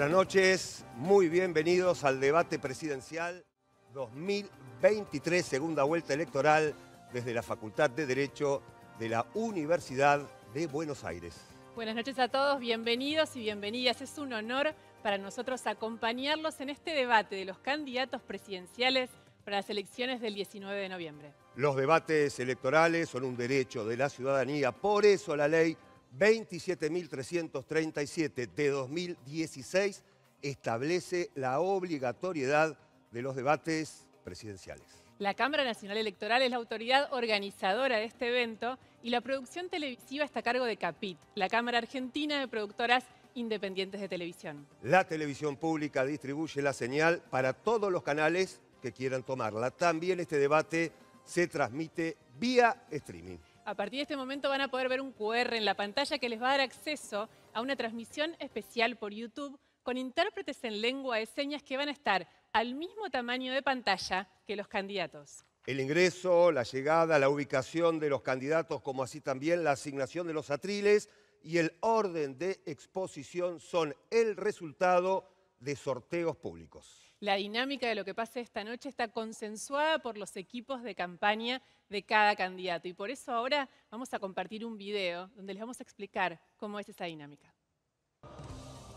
Buenas noches, muy bienvenidos al debate presidencial 2023, segunda vuelta electoral desde la Facultad de Derecho de la Universidad de Buenos Aires. Buenas noches a todos, bienvenidos y bienvenidas. Es un honor para nosotros acompañarlos en este debate de los candidatos presidenciales para las elecciones del 19 de noviembre. Los debates electorales son un derecho de la ciudadanía, por eso la ley 27.337 de 2016 establece la obligatoriedad de los debates presidenciales. La Cámara Nacional Electoral es la autoridad organizadora de este evento y la producción televisiva está a cargo de CAPIT, la Cámara Argentina de Productoras Independientes de Televisión. La televisión pública distribuye la señal para todos los canales que quieran tomarla. También este debate se transmite vía streaming. A partir de este momento van a poder ver un QR en la pantalla que les va a dar acceso a una transmisión especial por YouTube con intérpretes en lengua de señas que van a estar al mismo tamaño de pantalla que los candidatos. El ingreso, la llegada, la ubicación de los candidatos, como así también la asignación de los atriles y el orden de exposición son el resultado de sorteos públicos. La dinámica de lo que pase esta noche está consensuada por los equipos de campaña de cada candidato y por eso ahora vamos a compartir un video donde les vamos a explicar cómo es esa dinámica.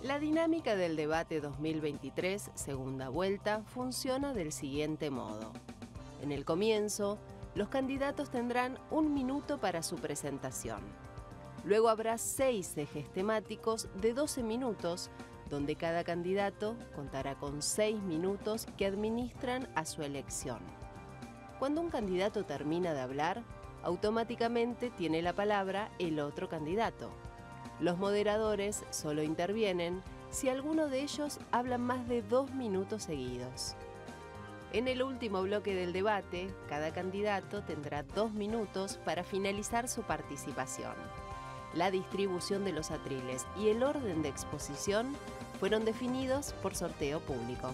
La dinámica del debate 2023, segunda vuelta, funciona del siguiente modo. En el comienzo, los candidatos tendrán 1 minuto para su presentación. Luego habrá 6 ejes temáticos de 12 minutos, donde cada candidato contará con 6 minutos que administran a su elección. Cuando un candidato termina de hablar, automáticamente tiene la palabra el otro candidato. Los moderadores solo intervienen si alguno de ellos habla más de 2 minutos seguidos. En el último bloque del debate, cada candidato tendrá 2 minutos para finalizar su participación. La distribución de los atriles y el orden de exposición fueron definidos por sorteo público.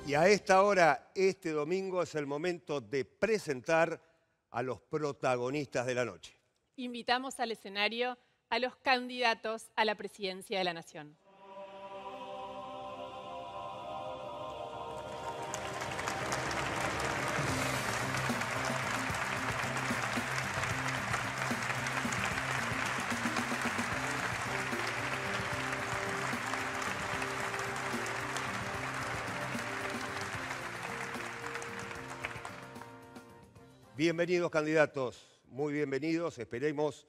Y a esta hora, este domingo, es el momento de presentar a los protagonistas de la noche. Invitamos al escenario a los candidatos a la presidencia de la Nación. Bienvenidos, candidatos, muy bienvenidos. Esperamos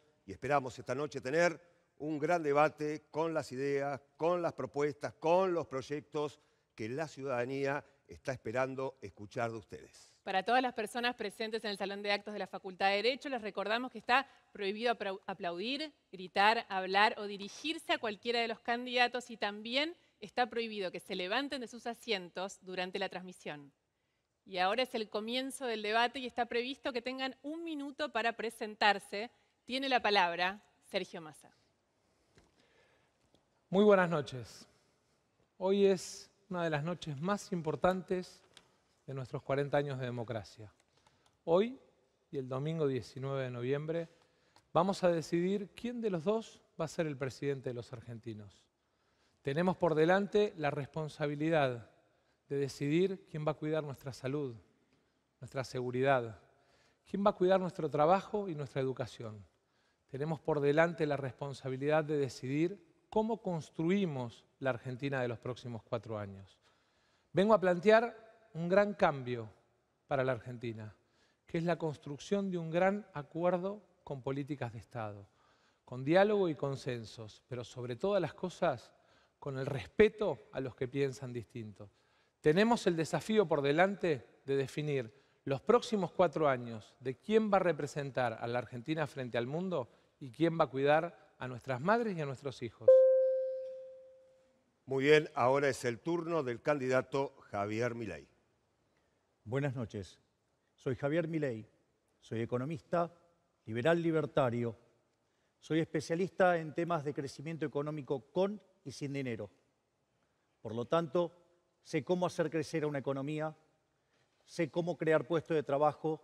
esta noche tener un gran debate con las ideas, con las propuestas, con los proyectos que la ciudadanía está esperando escuchar de ustedes. Para todas las personas presentes en el Salón de Actos de la Facultad de Derecho, les recordamos que está prohibido aplaudir, gritar, hablar o dirigirse a cualquiera de los candidatos y también está prohibido que se levanten de sus asientos durante la transmisión. Y ahora es el comienzo del debate y está previsto que tengan 1 minuto para presentarse. Tiene la palabra Sergio Massa. Muy buenas noches. Hoy es una de las noches más importantes de nuestros 40 años de democracia. Hoy y el domingo 19 de noviembre vamos a decidir quién de los dos va a ser el presidente de los argentinos. Tenemos por delante la responsabilidad de decidir quién va a cuidar nuestra salud, nuestra seguridad, quién va a cuidar nuestro trabajo y nuestra educación. Tenemos por delante la responsabilidad de decidir cómo construimos la Argentina de los próximos 4 años. Vengo a plantear un gran cambio para la Argentina, que es la construcción de un gran acuerdo con políticas de Estado, con diálogo y consensos, pero sobre todas las cosas con el respeto a los que piensan distinto. Tenemos el desafío por delante de definir los próximos 4 años de quién va a representar a la Argentina frente al mundo y quién va a cuidar a nuestras madres y a nuestros hijos. Muy bien, ahora es el turno del candidato Javier Milei. Buenas noches, soy Javier Milei, soy economista, liberal libertario, soy especialista en temas de crecimiento económico con y sin dinero. Por lo tanto, sé cómo hacer crecer a una economía, sé cómo crear puestos de trabajo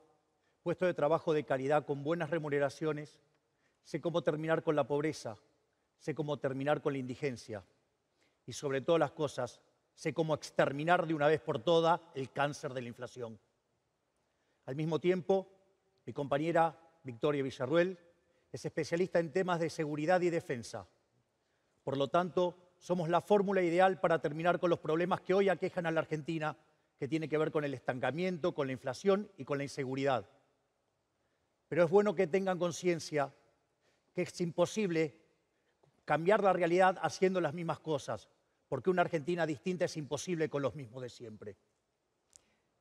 de calidad con buenas remuneraciones, sé cómo terminar con la pobreza, sé cómo terminar con la indigencia y sobre todas las cosas, sé cómo exterminar de una vez por todas el cáncer de la inflación. Al mismo tiempo, mi compañera Victoria Villarruel es especialista en temas de seguridad y defensa. Por lo tanto, somos la fórmula ideal para terminar con los problemas que hoy aquejan a la Argentina, que tiene que ver con el estancamiento, con la inflación y con la inseguridad. Pero es bueno que tengan conciencia que es imposible cambiar la realidad haciendo las mismas cosas, porque una Argentina distinta es imposible con los mismos de siempre.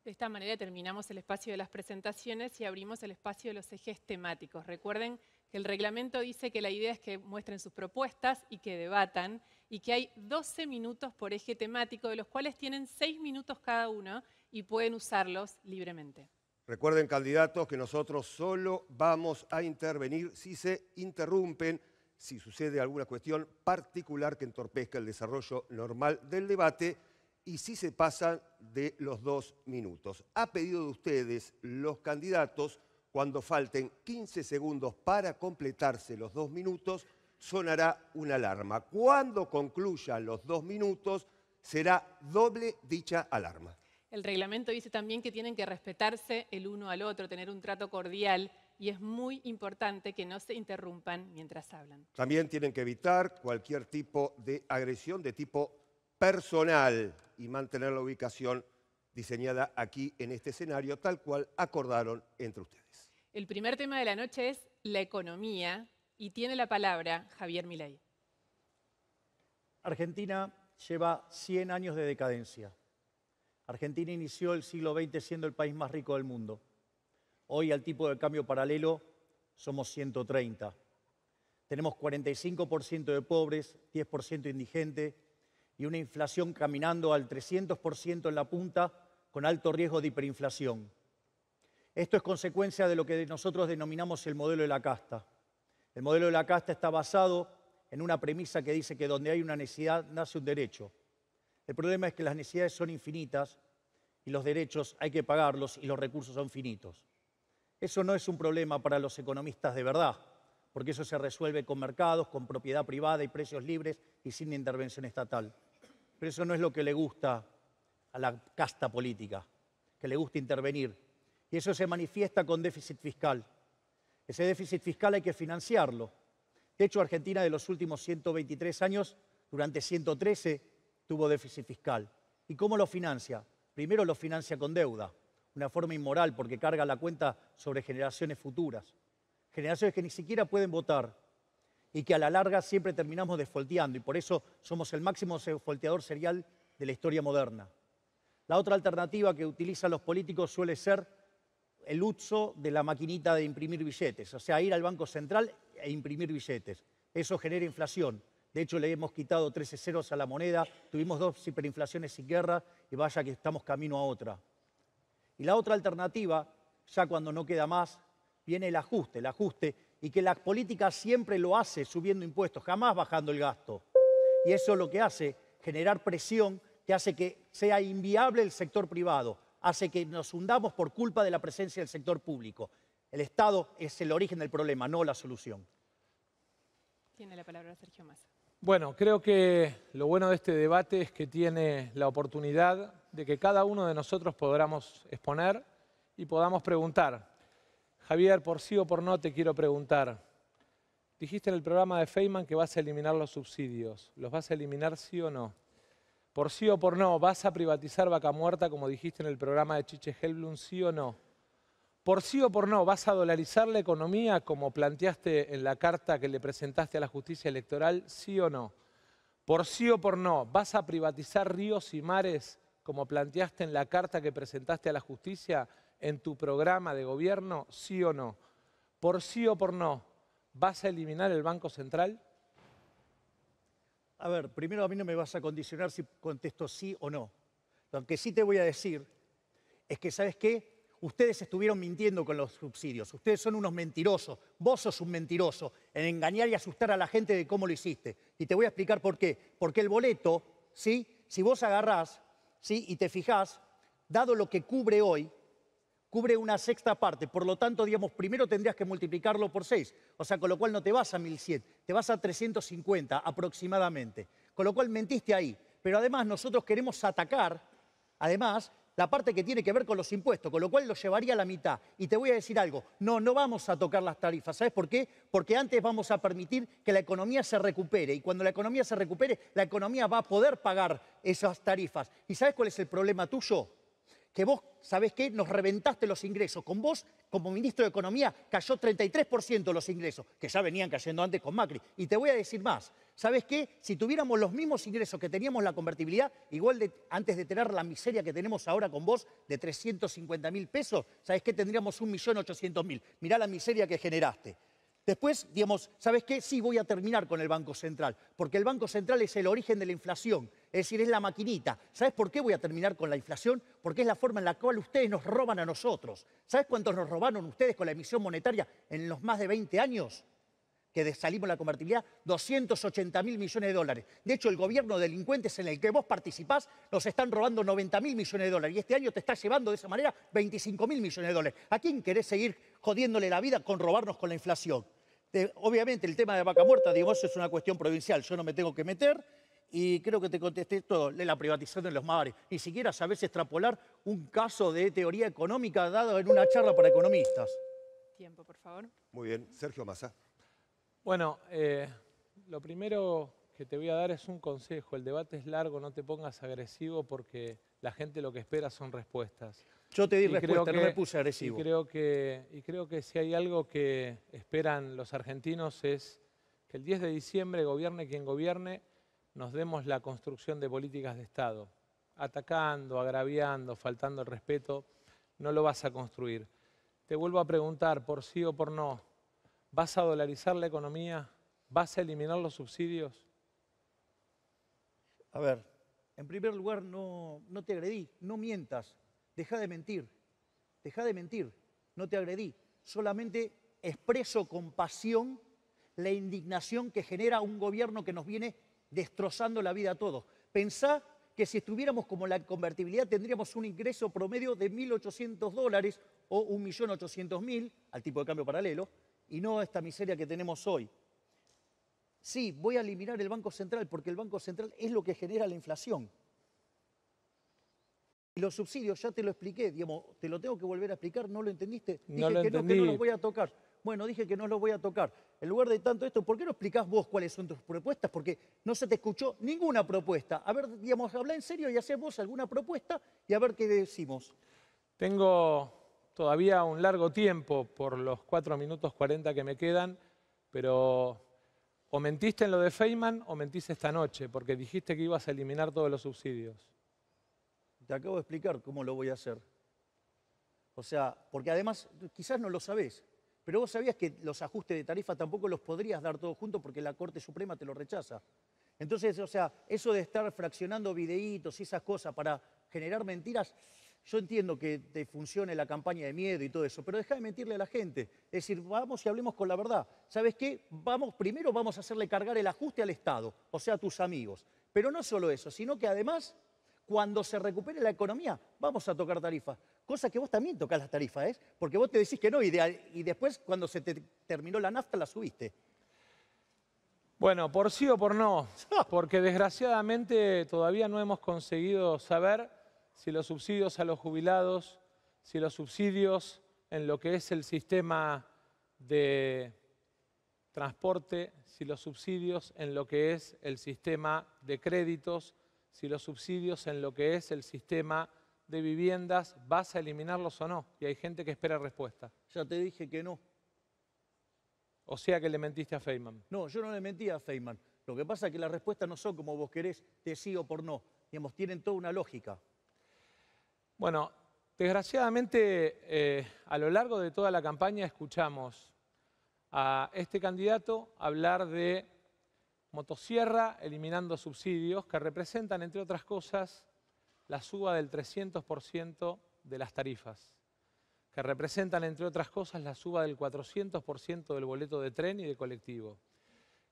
De esta manera terminamos el espacio de las presentaciones y abrimos el espacio de los ejes temáticos. Recuerden que el reglamento dice que la idea es que muestren sus propuestas y que debatan, y que hay 12 minutos por eje temático, de los cuales tienen 6 minutos cada uno y pueden usarlos libremente. Recuerden, candidatos, que nosotros solo vamos a intervenir si se interrumpen, si sucede alguna cuestión particular que entorpezca el desarrollo normal del debate y si se pasan de los 2 minutos. A pedido de ustedes, los candidatos, cuando falten 15 segundos para completarse los 2 minutos, sonará una alarma. Cuando concluyan los 2 minutos, será doble dicha alarma. El reglamento dice también que tienen que respetarse el uno al otro, tener un trato cordial, y es muy importante que no se interrumpan mientras hablan. También tienen que evitar cualquier tipo de agresión de tipo personal y mantener la ubicación diseñada aquí en este escenario, tal cual acordaron entre ustedes. El primer tema de la noche es la economía y tiene la palabra Javier Milei. Argentina lleva 100 años de decadencia. Argentina inició el siglo XX siendo el país más rico del mundo. Hoy, al tipo de cambio paralelo, somos 130. Tenemos 45% de pobres, 10% indigentes y una inflación caminando al 300% en la punta con alto riesgo de hiperinflación. Esto es consecuencia de lo que nosotros denominamos el modelo de la casta. El modelo de la casta está basado en una premisa que dice que donde hay una necesidad nace un derecho. El problema es que las necesidades son infinitas y los derechos hay que pagarlos y los recursos son finitos. Eso no es un problema para los economistas de verdad, porque eso se resuelve con mercados, con propiedad privada y precios libres y sin intervención estatal. Pero eso no es lo que le gusta a la casta política, que le gusta intervenir. Y eso se manifiesta con déficit fiscal. Ese déficit fiscal hay que financiarlo. De hecho, Argentina de los últimos 123 años, durante 113, tuvo déficit fiscal. ¿Y cómo lo financia? Primero lo financia con deuda, una forma inmoral porque carga la cuenta sobre generaciones futuras. Generaciones que ni siquiera pueden votar y que a la larga siempre terminamos desfolteando y por eso somos el máximo desfolteador serial de la historia moderna. La otra alternativa que utilizan los políticos suele ser el uso de la maquinita de imprimir billetes, o sea, ir al Banco Central e imprimir billetes. Eso genera inflación. De hecho, le hemos quitado 13 ceros a la moneda, tuvimos 2 hiperinflaciones sin guerra y vaya que estamos camino a otra. Y la otra alternativa, ya cuando no queda más, viene el ajuste, y que la política siempre lo hace subiendo impuestos, jamás bajando el gasto. Y eso lo que hace, generar presión que hace que sea inviable el sector privado, hace que nos hundamos por culpa de la presencia del sector público. El Estado es el origen del problema, no la solución. Tiene la palabra Sergio Massa. Bueno, creo que lo bueno de este debate es que tiene la oportunidad de que cada uno de nosotros podamos exponer y podamos preguntar. Javier, por sí o por no te quiero preguntar. Dijiste en el programa de Feynman que vas a eliminar los subsidios. ¿Los vas a eliminar sí o no? Por sí o por no, ¿vas a privatizar Vaca Muerta como dijiste en el programa de Chiche Helblum, sí o no? Por sí o por no, ¿vas a dolarizar la economía como planteaste en la carta que le presentaste a la justicia electoral, sí o no? Por sí o por no, ¿vas a privatizar ríos y mares como planteaste en la carta que presentaste a la justicia en tu programa de gobierno, sí o no? Por sí o por no, ¿vas a eliminar el Banco Central? A ver, primero a mí no me vas a condicionar si contesto sí o no. Lo que sí te voy a decir es que, ¿sabes qué? Ustedes estuvieron mintiendo con los subsidios. Ustedes son unos mentirosos. Vos sos un mentiroso en engañar y asustar a la gente de cómo lo hiciste. Y te voy a explicar por qué. Porque el boleto, ¿sí? Si vos agarrás, ¿sí? Y te fijás, dado lo que cubre hoy, cubre una sexta parte. Por lo tanto, digamos, primero tendrías que multiplicarlo por 6. O sea, con lo cual no te vas a 1.100, te vas a 350 aproximadamente. Con lo cual mentiste ahí. Pero además nosotros queremos atacar, además, la parte que tiene que ver con los impuestos, con lo cual lo llevaría a la mitad. Y te voy a decir algo, no vamos a tocar las tarifas. ¿Sabes por qué? Porque antes vamos a permitir que la economía se recupere. Y cuando la economía se recupere, la economía va a poder pagar esas tarifas. ¿Y sabes cuál es el problema tuyo? Que vos, ¿sabés qué? Nos reventaste los ingresos. Con vos, como ministro de Economía, cayó 33% los ingresos, que ya venían cayendo antes con Macri. Y te voy a decir más. ¿Sabés qué? Si tuviéramos los mismos ingresos que teníamos la convertibilidad, antes de tener la miseria que tenemos ahora con vos de 350.000 pesos, ¿sabés qué? Tendríamos 1.800.000. Mirá la miseria que generaste. Después, digamos, ¿sabes qué? Sí, voy a terminar con el Banco Central, porque el Banco Central es el origen de la inflación, es decir, es la maquinita. ¿Sabes por qué voy a terminar con la inflación? Porque es la forma en la cual ustedes nos roban a nosotros. ¿Sabes cuántos nos robaron ustedes con la emisión monetaria en los más de 20 años que salimos la convertibilidad? 280.000 millones de dólares. De hecho, el gobierno de delincuentes en el que vos participás nos están robando 90.000 millones de dólares. Y este año te está llevando de esa manera 25.000 millones de dólares. ¿A quién querés seguir jodiéndole la vida con robarnos con la inflación? Obviamente, el tema de Vaca Muerta, digo, eso es una cuestión provincial. Yo no me tengo que meter y creo que te contesté todo. La privatización de los mares. Ni siquiera sabés extrapolar un caso de teoría económica dado en una charla para economistas. Tiempo, por favor. Muy bien. Sergio Massa. Bueno, lo primero que te voy a dar es un consejo. El debate es largo, no te pongas agresivo porque la gente lo que espera son respuestas. Yo te di respuesta, no me puse agresivo. Y creo que si hay algo que esperan los argentinos es que el 10 de diciembre, gobierne quien gobierne, nos demos la construcción de políticas de Estado. Atacando, agraviando, faltando el respeto, no lo vas a construir. Te vuelvo a preguntar, por sí o por no, ¿vas a dolarizar la economía? ¿Vas a eliminar los subsidios? A ver, en primer lugar, no te agredí, no mientas. Deja de mentir, no te agredí. Solamente expreso con pasión la indignación que genera un gobierno que nos viene destrozando la vida a todos. Pensá que si estuviéramos como la convertibilidad tendríamos un ingreso promedio de $1.800 o 1.800.000 al tipo de cambio paralelo y no esta miseria que tenemos hoy. Sí, voy a eliminar el Banco Central porque el Banco Central es lo que genera la inflación. Y los subsidios, ya te lo expliqué, digamos, te lo tengo que volver a explicar, ¿no lo entendiste? No dije lo que entendí. no los voy a tocar. Bueno, dije que no los voy a tocar. En lugar de tanto esto, ¿por qué no explicás vos cuáles son tus propuestas? Porque no se te escuchó ninguna propuesta. A ver, digamos, habla en serio y hacé vos alguna propuesta y a ver qué decimos. Tengo todavía un largo tiempo por los 4 minutos 40 que me quedan, pero o mentiste en lo de Feynman o mentiste esta noche, porque dijiste que ibas a eliminar todos los subsidios. Te acabo de explicar cómo lo voy a hacer. O sea, porque además, quizás no lo sabés, pero vos sabías que los ajustes de tarifa tampoco los podrías dar todos juntos porque la Corte Suprema te lo rechaza. Entonces, o sea, eso de estar fraccionando videitos y esas cosas para generar mentiras, yo entiendo que te funcione la campaña de miedo y todo eso, pero deja de mentirle a la gente. Es decir, vamos y hablemos con la verdad. ¿Sabes qué? Primero vamos a hacerle cargar el ajuste al Estado, o sea, a tus amigos. Pero no solo eso, sino que además, cuando se recupere la economía, vamos a tocar tarifas. Cosa que vos también tocás las tarifas, ¿eh? Porque vos te decís que no y después, cuando se te terminó la nafta, la subiste. Bueno, por sí o por no, porque desgraciadamente todavía no hemos conseguido saber si los subsidios a los jubilados, si los subsidios en lo que es el sistema de transporte, si los subsidios en lo que es el sistema de créditos, si los subsidios en lo que es el sistema de viviendas, ¿vas a eliminarlos o no? Y hay gente que espera respuesta. Ya te dije que no. O sea que le mentiste a Feynman. No, yo no le mentí a Feynman. Lo que pasa es que las respuestas no son como vos querés, de sí o por no. Digamos, tienen toda una lógica. Bueno, desgraciadamente a lo largo de toda la campaña escuchamos a este candidato hablar de motosierra eliminando subsidios que representan, entre otras cosas, la suba del 300% de las tarifas, que representan, entre otras cosas, la suba del 400% del boleto de tren y de colectivo,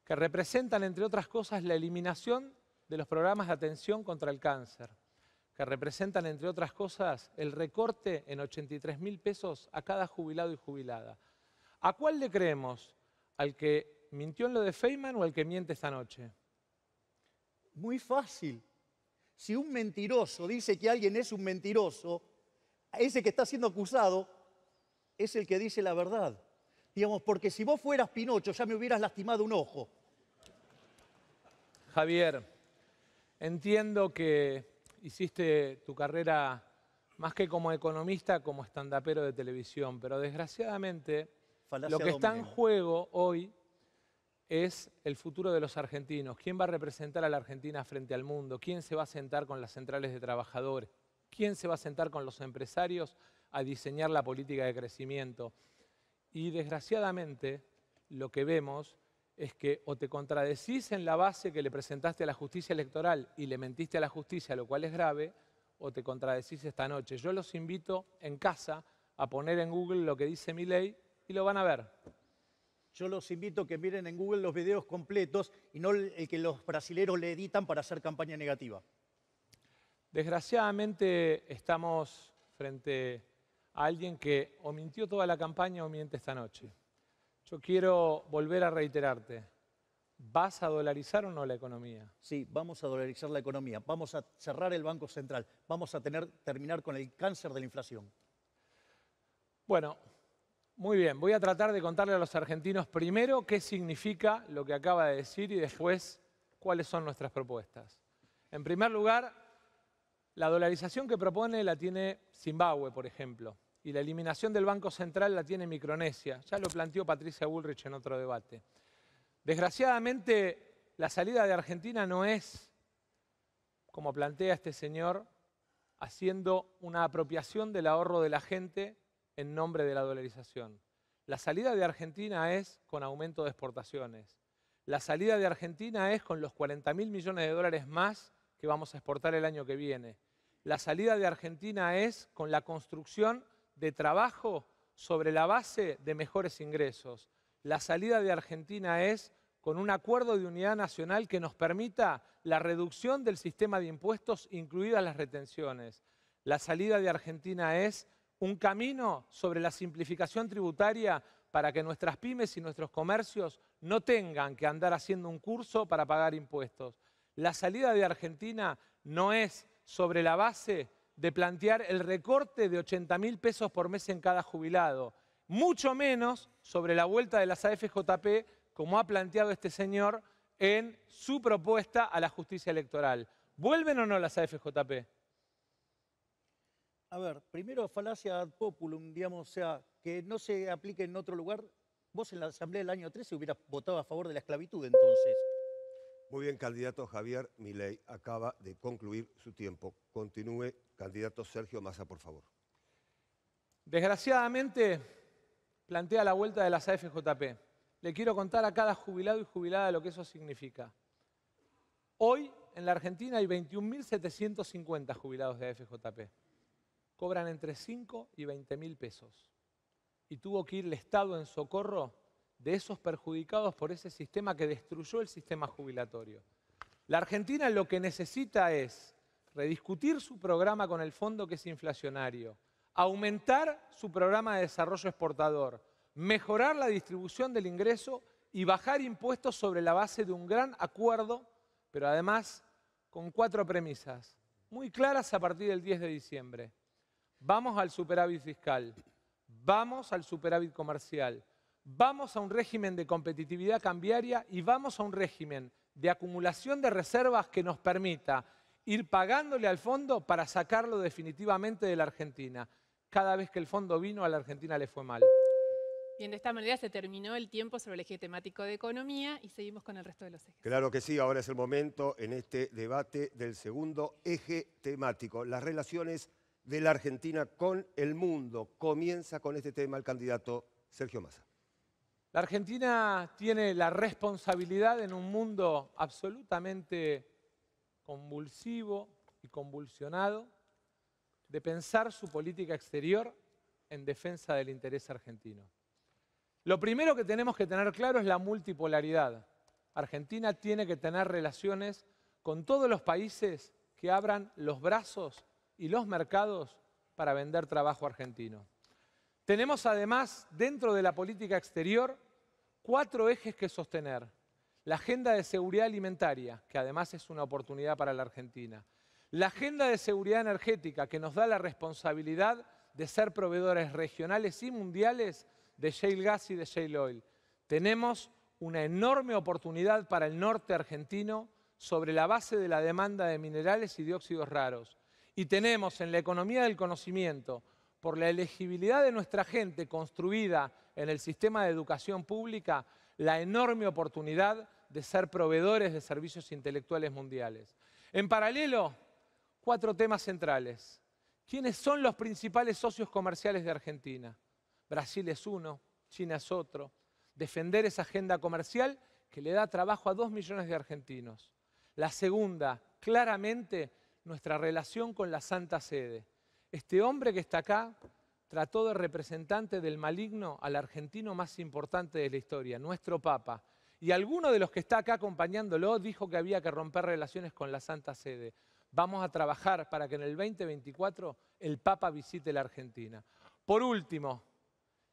que representan, entre otras cosas, la eliminación de los programas de atención contra el cáncer, que representan, entre otras cosas, el recorte en 83.000 pesos a cada jubilado y jubilada. ¿A cuál le creemos? ¿Al que mintió en lo de Feynman o al que miente esta noche? Muy fácil. Si un mentiroso dice que alguien es un mentiroso, ese que está siendo acusado es el que dice la verdad. Digamos, porque si vos fueras Pinocho ya me hubieras lastimado un ojo. Javier, entiendo que hiciste tu carrera más que como economista, como estandapero de televisión, pero desgraciadamente Falacia lo que está en dominem. juego hoy es el futuro de los argentinos. ¿Quién va a representar a la Argentina frente al mundo? ¿Quién se va a sentar con las centrales de trabajadores? ¿Quién se va a sentar con los empresarios a diseñar la política de crecimiento? Y desgraciadamente lo que vemos es que o te contradecís en la base que le presentaste a la justicia electoral y le mentiste a la justicia, lo cual es grave, o te contradecís esta noche. Yo los invito en casa a poner en Google lo que dice Milei y lo van a ver. Yo los invito a que miren en Google los videos completos y no el que los brasileros le editan para hacer campaña negativa. Desgraciadamente estamos frente a alguien que o mintió toda la campaña o miente esta noche. Yo quiero volver a reiterarte, ¿vas a dolarizar o no la economía? Sí, vamos a dolarizar la economía, vamos a cerrar el Banco Central, vamos a terminar con el cáncer de la inflación. Bueno, muy bien, voy a tratar de contarle a los argentinos primero qué significa lo que acaba de decir y después cuáles son nuestras propuestas. En primer lugar, la dolarización que propone la tiene Zimbabue, por ejemplo, y la eliminación del Banco Central la tiene Micronesia. Ya lo planteó Patricia Bullrich en otro debate. Desgraciadamente, la salida de Argentina no es, como plantea este señor, haciendo una apropiación del ahorro de la gente en nombre de la dolarización. La salida de Argentina es con aumento de exportaciones. La salida de Argentina es con los 40.000 millones de dólares más que vamos a exportar el año que viene. La salida de Argentina es con la construcción de trabajo sobre la base de mejores ingresos. La salida de Argentina es con un acuerdo de unidad nacional que nos permita la reducción del sistema de impuestos, incluidas las retenciones. La salida de Argentina es un camino sobre la simplificación tributaria para que nuestras pymes y nuestros comercios no tengan que andar haciendo un curso para pagar impuestos. La salida de Argentina no es sobre la base de plantear el recorte de 80.000 pesos por mes en cada jubilado, mucho menos sobre la vuelta de las AFJP, como ha planteado este señor en su propuesta a la justicia electoral. ¿Vuelven o no las AFJP? A ver, primero falacia ad populum, digamos, o sea, que no se aplique en otro lugar. Vos en la Asamblea del año 13 hubieras votado a favor de la esclavitud entonces. Muy bien, candidato Javier Milei acaba de concluir su tiempo. Continúe, candidato Sergio Massa, por favor. Desgraciadamente, plantea la vuelta de las AFJP. Le quiero contar a cada jubilado y jubilada lo que eso significa. Hoy, en la Argentina, hay 21.750 jubilados de AFJP. Cobran entre 5 y 20.000 pesos. Y tuvo que ir el Estado en socorro de esos perjudicados por ese sistema que destruyó el sistema jubilatorio. La Argentina lo que necesita es rediscutir su programa con el fondo que es inflacionario, aumentar su programa de desarrollo exportador, mejorar la distribución del ingreso y bajar impuestos sobre la base de un gran acuerdo, pero además con 4 premisas muy claras a partir del 10 de diciembre. Vamos al superávit fiscal, vamos al superávit comercial, vamos a un régimen de competitividad cambiaria y vamos a un régimen de acumulación de reservas que nos permita ir pagándole al fondo para sacarlo definitivamente de la Argentina. Cada vez que el fondo vino, a la Argentina le fue mal. Bien, de esta manera se terminó el tiempo sobre el eje temático de economía y seguimos con el resto de los ejes. Claro que sí, ahora es el momento en este debate del segundo eje temático, las relaciones de la Argentina con el mundo. Comienza con este tema el candidato Sergio Massa. La Argentina tiene la responsabilidad en un mundo absolutamente convulsivo y convulsionado de pensar su política exterior en defensa del interés argentino. Lo primero que tenemos que tener claro es la multipolaridad. Argentina tiene que tener relaciones con todos los países que abran los brazos y los mercados para vender trabajo argentino. Tenemos además, dentro de la política exterior, 4 ejes que sostener. La agenda de seguridad alimentaria, que además es una oportunidad para la Argentina. La agenda de seguridad energética, que nos da la responsabilidad de ser proveedores regionales y mundiales de shale gas y de shale oil. Tenemos una enorme oportunidad para el norte argentino sobre la base de la demanda de minerales y dióxidos raros. Y tenemos en la economía del conocimiento, por la elegibilidad de nuestra gente construida en el sistema de educación pública, la enorme oportunidad de ser proveedores de servicios intelectuales mundiales. En paralelo, 4 temas centrales. ¿Quiénes son los principales socios comerciales de Argentina? Brasil es uno, China es otro. Defender esa agenda comercial que le da trabajo a 2 millones de argentinos. La segunda, claramente, nuestra relación con la Santa Sede. Este hombre que está acá trató de representante del maligno al argentino más importante de la historia, nuestro Papa. Y alguno de los que está acá acompañándolo dijo que había que romper relaciones con la Santa Sede. Vamos a trabajar para que en el 2024 el Papa visite la Argentina. Por último,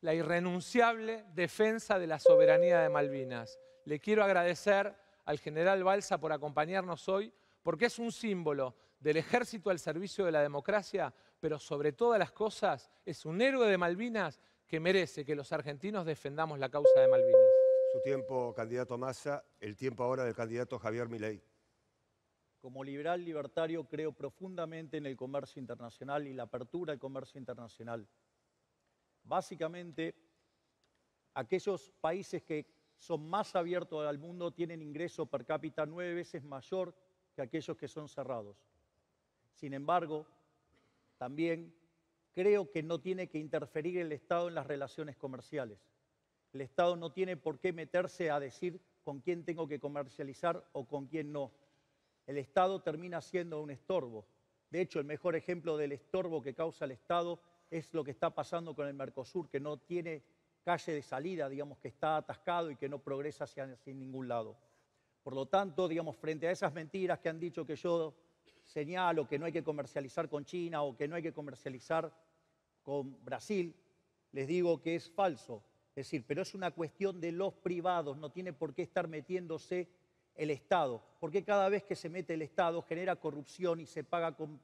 la irrenunciable defensa de la soberanía de Malvinas. Le quiero agradecer al general Balsa por acompañarnos hoy, porque es un símbolo del ejército al servicio de la democracia, pero sobre todas las cosas es un héroe de Malvinas que merece que los argentinos defendamos la causa de Malvinas. Su tiempo, candidato Massa, el tiempo ahora del candidato Javier Milei. Como liberal libertario creo profundamente en el comercio internacional y la apertura del comercio internacional. Básicamente, aquellos países que son más abiertos al mundo tienen ingreso per cápita 9 veces mayor que aquellos que son cerrados. Sin embargo, también creo que no tiene que interferir el Estado en las relaciones comerciales. El Estado no tiene por qué meterse a decir con quién tengo que comercializar o con quién no. El Estado termina siendo un estorbo. De hecho, el mejor ejemplo del estorbo que causa el Estado es lo que está pasando con el Mercosur, que no tiene calle de salida, digamos, que está atascado y que no progresa hacia ningún lado. Por lo tanto, digamos, frente a esas mentiras que han dicho que yo señalo, que no hay que comercializar con China o que no hay que comercializar con Brasil, les digo que es falso. Es decir, pero es una cuestión de los privados, no tiene por qué estar metiéndose el Estado, porque cada vez que se mete el Estado genera corrupción y se paga con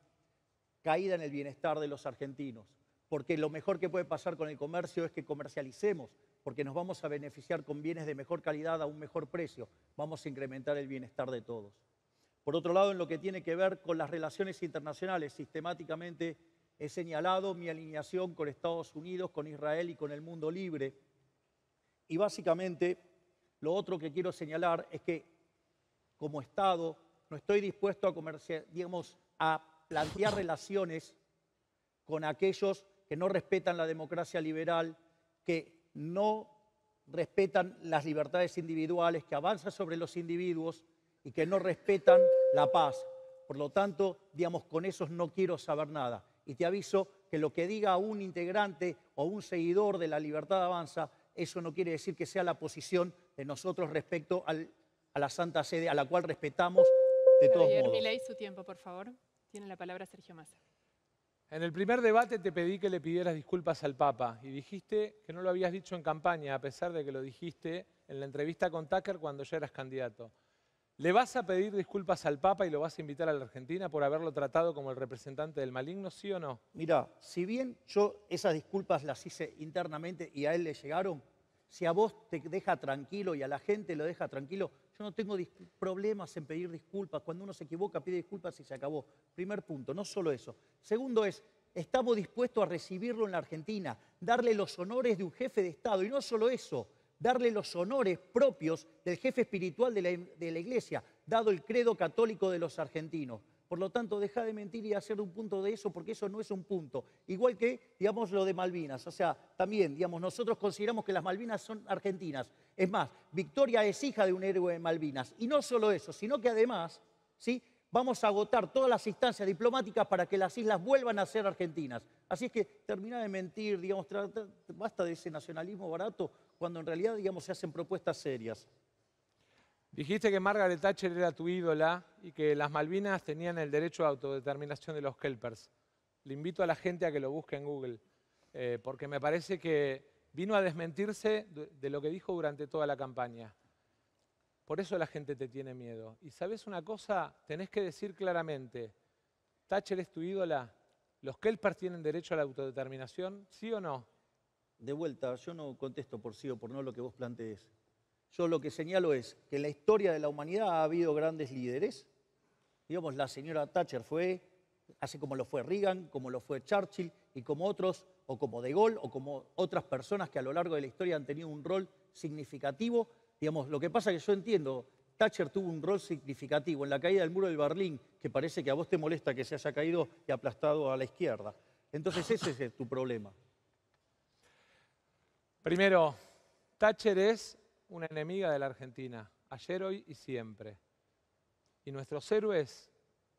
caída en el bienestar de los argentinos. Porque lo mejor que puede pasar con el comercio es que comercialicemos, porque nos vamos a beneficiar con bienes de mejor calidad a un mejor precio, vamos a incrementar el bienestar de todos. Por otro lado, en lo que tiene que ver con las relaciones internacionales, sistemáticamente he señalado mi alineación con Estados Unidos, con Israel y con el mundo libre. Y básicamente, lo otro que quiero señalar es que como Estado no estoy dispuesto a plantear relaciones con aquellos que no respetan la democracia liberal, que no respetan las libertades individuales, que avanzan sobre los individuos y que no respetan la paz. Por lo tanto, digamos, con esos no quiero saber nada. Y te aviso que lo que diga un integrante o un seguidor de la Libertad Avanza, eso no quiere decir que sea la posición de nosotros respecto a la Santa Sede, a la cual respetamos de todos modos. Javier Milei, su tiempo, por favor. Tiene la palabra Sergio Massa. En el primer debate te pedí que le pidieras disculpas al Papa y dijiste que no lo habías dicho en campaña, a pesar de que lo dijiste en la entrevista con Tucker cuando ya eras candidato. ¿Le vas a pedir disculpas al Papa y lo vas a invitar a la Argentina por haberlo tratado como el representante del maligno, sí o no? Mirá, si bien yo esas disculpas las hice internamente y a él le llegaron, si a vos te deja tranquilo y a la gente lo deja tranquilo, yo no tengo problemas en pedir disculpas. Cuando uno se equivoca, pide disculpas y se acabó. Primer punto, no solo eso. Segundo es, estamos dispuestos a recibirlo en la Argentina, darle los honores de un jefe de Estado. Y no solo eso, darle los honores propios del jefe espiritual de la Iglesia, dado el credo católico de los argentinos. Por lo tanto, deja de mentir y hacer un punto de eso, porque eso no es un punto. Igual que, digamos, lo de Malvinas. O sea, también, digamos, nosotros consideramos que las Malvinas son argentinas. Es más, Victoria es hija de un héroe de Malvinas. Y no solo eso, sino que además, ¿sí?, vamos a agotar todas las instancias diplomáticas para que las islas vuelvan a ser argentinas. Así es que termina de mentir, digamos, basta de ese nacionalismo barato, cuando en realidad, digamos, se hacen propuestas serias. Dijiste que Margaret Thatcher era tu ídola y que las Malvinas tenían el derecho a autodeterminación de los kelpers. Le invito a la gente a que lo busque en Google, porque me parece que vino a desmentirse de lo que dijo durante toda la campaña. Por eso la gente te tiene miedo. Y ¿sabes una cosa? Tenés que decir claramente, ¿Thatcher es tu ídola? ¿Los Kelpers tienen derecho a la autodeterminación? ¿Sí o no? De vuelta, yo no contesto por sí o por no lo que vos plantees. Yo lo que señalo es que en la historia de la humanidad ha habido grandes líderes. Digamos, la señora Thatcher fue, así como lo fue Reagan, como lo fue Churchill, y como otros, o como De Gaulle, o como otras personas que a lo largo de la historia han tenido un rol significativo. Digamos, lo que pasa es que yo entiendo, Thatcher tuvo un rol significativo en la caída del muro de Berlín, que parece que a vos te molesta que se haya caído y aplastado a la izquierda. Entonces ese es tu problema. Primero, Thatcher es una enemiga de la Argentina, ayer, hoy y siempre. Y nuestros héroes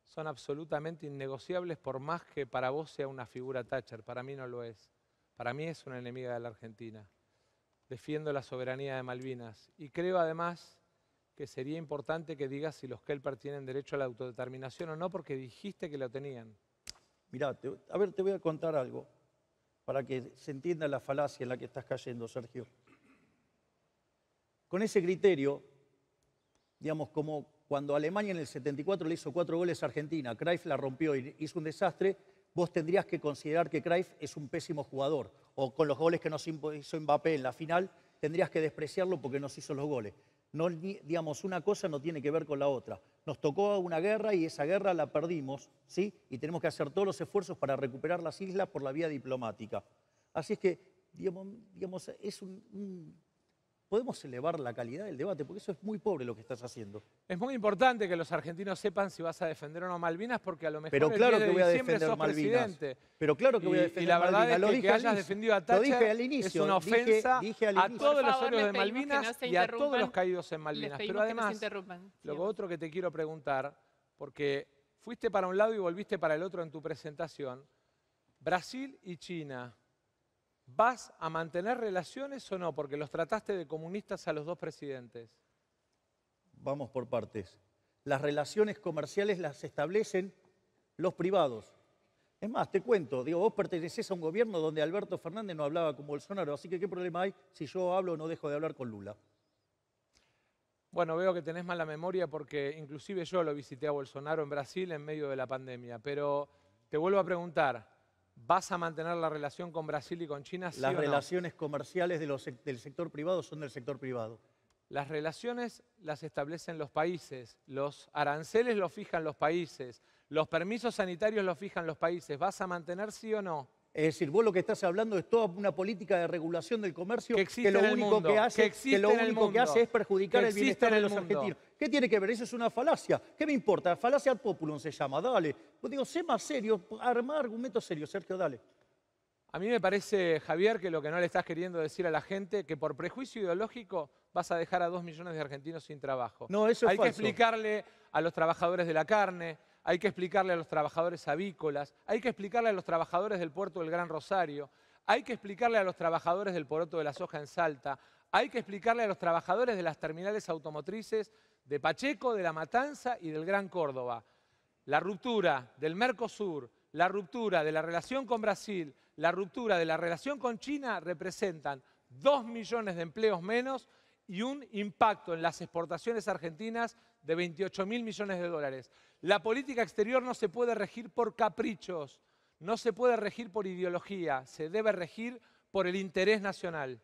son absolutamente innegociables por más que para vos sea una figura Thatcher. Para mí no lo es. Para mí es una enemiga de la Argentina. Defiendo la soberanía de Malvinas y creo además que sería importante que digas si los Kelpers tienen derecho a la autodeterminación o no, porque dijiste que lo tenían. Mirá, te voy a contar algo para que se entienda la falacia en la que estás cayendo, Sergio. Con ese criterio, digamos, como cuando Alemania en el 74 le hizo 4 goles a Argentina, Cruyff la rompió y hizo un desastre, vos tendrías que considerar que Cruyff es un pésimo jugador. O con los goles que nos hizo Mbappé en la final, tendrías que despreciarlo porque nos hizo los goles. No, digamos, una cosa no tiene que ver con la otra. Nos tocó una guerra y esa guerra la perdimos, ¿sí? Y tenemos que hacer todos los esfuerzos para recuperar las islas por la vía diplomática. Así es que, digamos es podemos elevar la calidad del debate, porque eso es muy pobre lo que estás haciendo. Es muy importante que los argentinos sepan si vas a defender o no Malvinas, porque a lo mejor pero claro el 10 que voy a de diciembre defender sos Malvinas. presidente. Pero claro que voy a defender Malvinas. Y la verdad Malvinas. es que hayas defendido a Thatcher es una ofensa a todos los héroes de Malvinas y a todos los caídos en Malvinas. Pero además, lo otro que te quiero preguntar, porque fuiste para un lado y volviste para el otro en tu presentación, Brasil y China, ¿vas a mantener relaciones o no? Porque los trataste de comunistas a los dos presidentes. Vamos por partes. Las relaciones comerciales las establecen los privados. Es más, te cuento, vos pertenecés a un gobierno donde Alberto Fernández no hablaba con Bolsonaro, así que ¿qué problema hay si yo hablo o no dejo de hablar con Lula? Bueno, veo que tenés mala memoria porque inclusive yo lo visité a Bolsonaro en Brasil en medio de la pandemia, pero te vuelvo a preguntar, ¿vas a mantener la relación con Brasil y con China? ¿Sí Las o no? relaciones comerciales del sector privado son del sector privado. Las relaciones las establecen los países, los aranceles los fijan los países, los permisos sanitarios los fijan los países. ¿Vas a mantener sí o no? Es decir, vos lo que estás hablando es toda una política de regulación del comercio que lo único que hace es perjudicar el bienestar de los argentinos. ¿Qué tiene que ver? Eso es una falacia. ¿Qué me importa? Falacia ad populum se llama, dale. Pues digo, sé más serio, armá argumentos serios, Sergio, dale. A mí me parece, Javier, que lo que no le estás queriendo decir a la gente, que por prejuicio ideológico vas a dejar a 2 millones de argentinos sin trabajo. No, eso es Hay falso. que explicarle a los trabajadores de la carne, hay que explicarle a los trabajadores avícolas, hay que explicarle a los trabajadores del puerto del Gran Rosario, hay que explicarle a los trabajadores del poroto de la soja en Salta, hay que explicarle a los trabajadores de las terminales automotrices de Pacheco, de La Matanza y del Gran Córdoba. La ruptura del Mercosur, la ruptura de la relación con Brasil, la ruptura de la relación con China representan 2 millones de empleos menos y un impacto en las exportaciones argentinas de 28.000 millones de dólares. La política exterior no se puede regir por caprichos, no se puede regir por ideología, se debe regir por el interés nacional.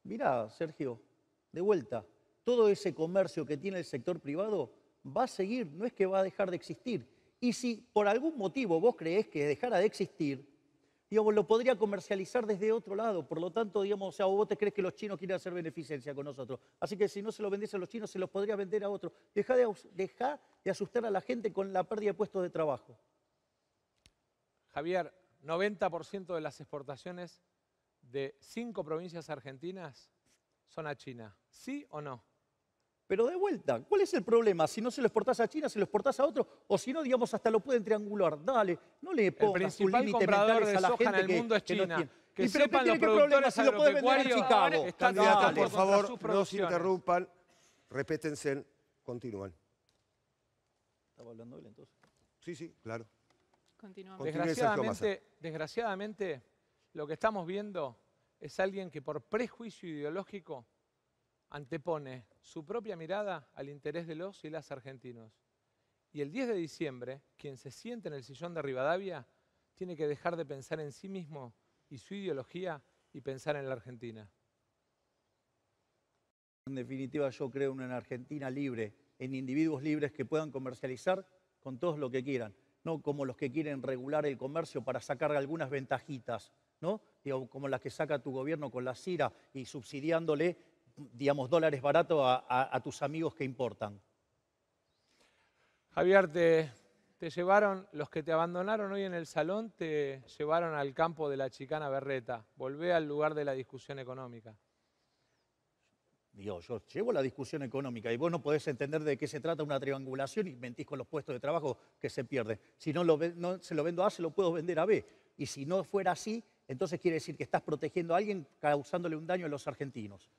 Mirá, Sergio, de vuelta, todo ese comercio que tiene el sector privado va a seguir, no es que va a dejar de existir. Y si por algún motivo vos creés que dejara de existir, digamos, lo podría comercializar desde otro lado. Por lo tanto, digamos, o sea, vos te crees que los chinos quieren hacer beneficencia con nosotros. Así que si no se lo vendés a los chinos, se los podría vender a otros. Dejá de asustar a la gente con la pérdida de puestos de trabajo. Javier, 90% de las exportaciones de 5 provincias argentinas son a China. ¿Sí o no? Pero de vuelta, ¿cuál es el problema? Si no se lo exportás a China, se lo exportás a otro, o si no, digamos, hasta lo pueden triangular. Dale, no le pongas un límite mentales a la gente en el mundo es China. Que sepan los productores agropecuarios. Candidatos, por favor, no se interrumpan, respétense, continúan. ¿Estaba hablando él entonces? Sí, claro. Continuamos. Continúe, Sergio Massa. Desgraciadamente, lo que estamos viendo es alguien que por prejuicio ideológico antepone su propia mirada al interés de los y las argentinos. Y el 10 de diciembre, quien se siente en el sillón de Rivadavia tiene que dejar de pensar en sí mismo y su ideología y pensar en la Argentina. En definitiva, yo creo en una Argentina libre, en individuos libres que puedan comercializar con todos lo que quieran, no como los que quieren regular el comercio para sacar algunas ventajitas, ¿no? Digo, como las que saca tu gobierno con la CIRA y subsidiándole, digamos, dólares baratos a tus amigos que importan. Javier, te llevaron, los que te abandonaron hoy en el salón, te llevaron al campo de la chicana berreta. Volvé al lugar de la discusión económica. Digo, yo llevo la discusión económica y vos no podés entender de qué se trata una triangulación y mentís con los puestos de trabajo que se pierden. Si no, no se lo vendo a A, se lo puedo vender a B. Y si no fuera así, entonces quiere decir que estás protegiendo a alguien causándole un daño a los argentinos.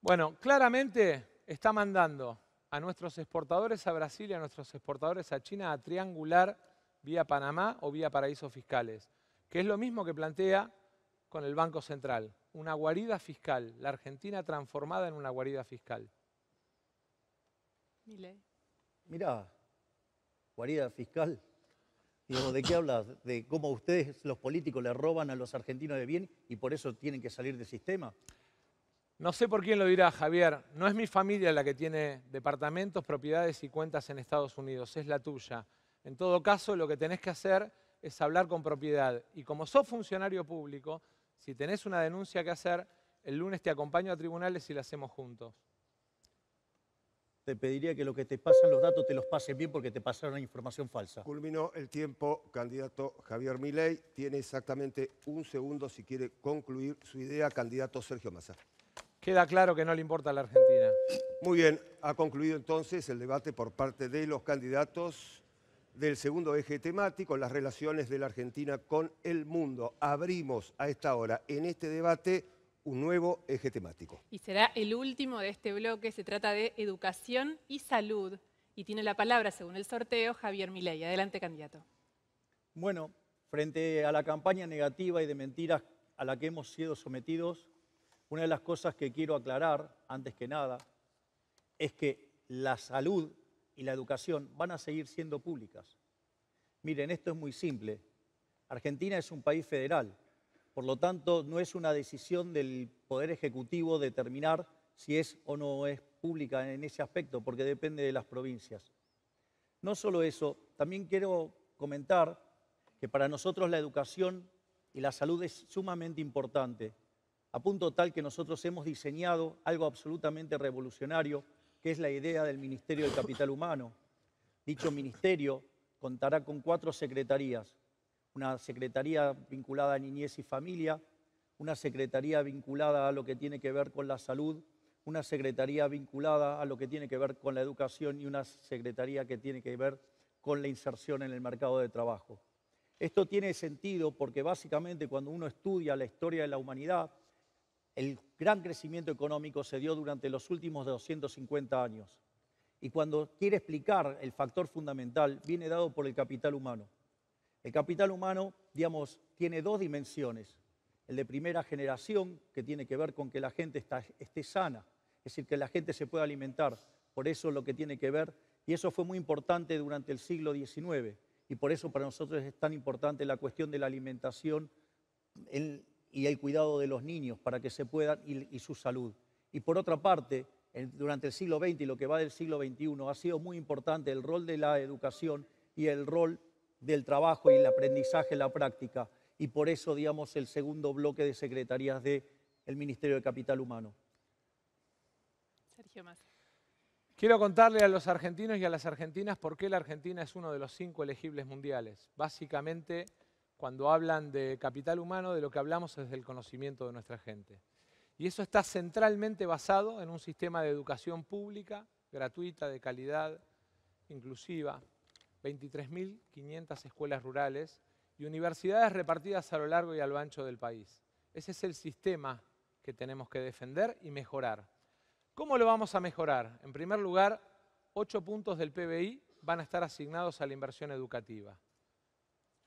Bueno, claramente está mandando a nuestros exportadores a Brasil y a nuestros exportadores a China a triangular vía Panamá o vía paraísos fiscales, que es lo mismo que plantea con el Banco Central, una guarida fiscal, la Argentina transformada en una guarida fiscal. Milei. Mirá, guarida fiscal. Digo, ¿de qué hablas? ¿De cómo ustedes, los políticos, le roban a los argentinos de bien y por eso tienen que salir del sistema? No sé por quién lo dirá, Javier. No es mi familia la que tiene departamentos, propiedades y cuentas en Estados Unidos, es la tuya. En todo caso, lo que tenés que hacer es hablar con propiedad. Y como sos funcionario público, si tenés una denuncia que hacer, el lunes te acompaño a tribunales y la hacemos juntos. Te pediría que lo que te pasan los datos te los pasen bien porque te pasaron información falsa. Culminó el tiempo, candidato Javier Milei. Tiene exactamente un segundo si quiere concluir su idea, candidato Sergio Massa. Queda claro que no le importa a la Argentina. Muy bien, ha concluido entonces el debate por parte de los candidatos del segundo eje temático, las relaciones de la Argentina con el mundo. Abrimos a esta hora en este debate un nuevo eje temático. Y será el último de este bloque. Se trata de educación y salud. Y tiene la palabra, según el sorteo, Javier Milei. Adelante, candidato. Bueno, frente a la campaña negativa y de mentiras a la que hemos sido sometidos, una de las cosas que quiero aclarar, antes que nada, es que la salud y la educación van a seguir siendo públicas. Miren, esto es muy simple. Argentina es un país federal, por lo tanto, no es una decisión del Poder Ejecutivo determinar si es o no es pública en ese aspecto, porque depende de las provincias. No solo eso, también quiero comentar que para nosotros la educación y la salud es sumamente importante, a punto tal que nosotros hemos diseñado algo absolutamente revolucionario, que es la idea del Ministerio del Capital Humano. Dicho ministerio contará con 4 secretarías, una secretaría vinculada a niñez y familia, una secretaría vinculada a lo que tiene que ver con la salud, una secretaría vinculada a lo que tiene que ver con la educación y una secretaría que tiene que ver con la inserción en el mercado de trabajo. Esto tiene sentido porque básicamente cuando uno estudia la historia de la humanidad, el gran crecimiento económico se dio durante los últimos 250 años. Y cuando quiere explicar el factor fundamental, viene dado por el capital humano. El capital humano, digamos, tiene 2 dimensiones. El de primera generación, que tiene que ver con que la gente esté sana, es decir, que la gente se pueda alimentar. Por eso lo que tiene que ver, y eso fue muy importante durante el siglo XIX, y por eso para nosotros es tan importante la cuestión de la alimentación y el cuidado de los niños para que se puedan y su salud. Y por otra parte, durante el siglo XX y lo que va del siglo XXI ha sido muy importante el rol de la educación y el rol del trabajo y el aprendizaje en la práctica. Y por eso, digamos, el segundo bloque de secretarías del Ministerio de Capital Humano. Sergio Massa. Quiero contarle a los argentinos y a las argentinas por qué la Argentina es uno de los 5 elegibles mundiales. Básicamente, cuando hablan de capital humano, de lo que hablamos es del conocimiento de nuestra gente. Y eso está centralmente basado en un sistema de educación pública, gratuita, de calidad, inclusiva, 23.500 escuelas rurales y universidades repartidas a lo largo y a lo ancho del país. Ese es el sistema que tenemos que defender y mejorar. ¿Cómo lo vamos a mejorar? En primer lugar, 8 puntos del PBI van a estar asignados a la inversión educativa.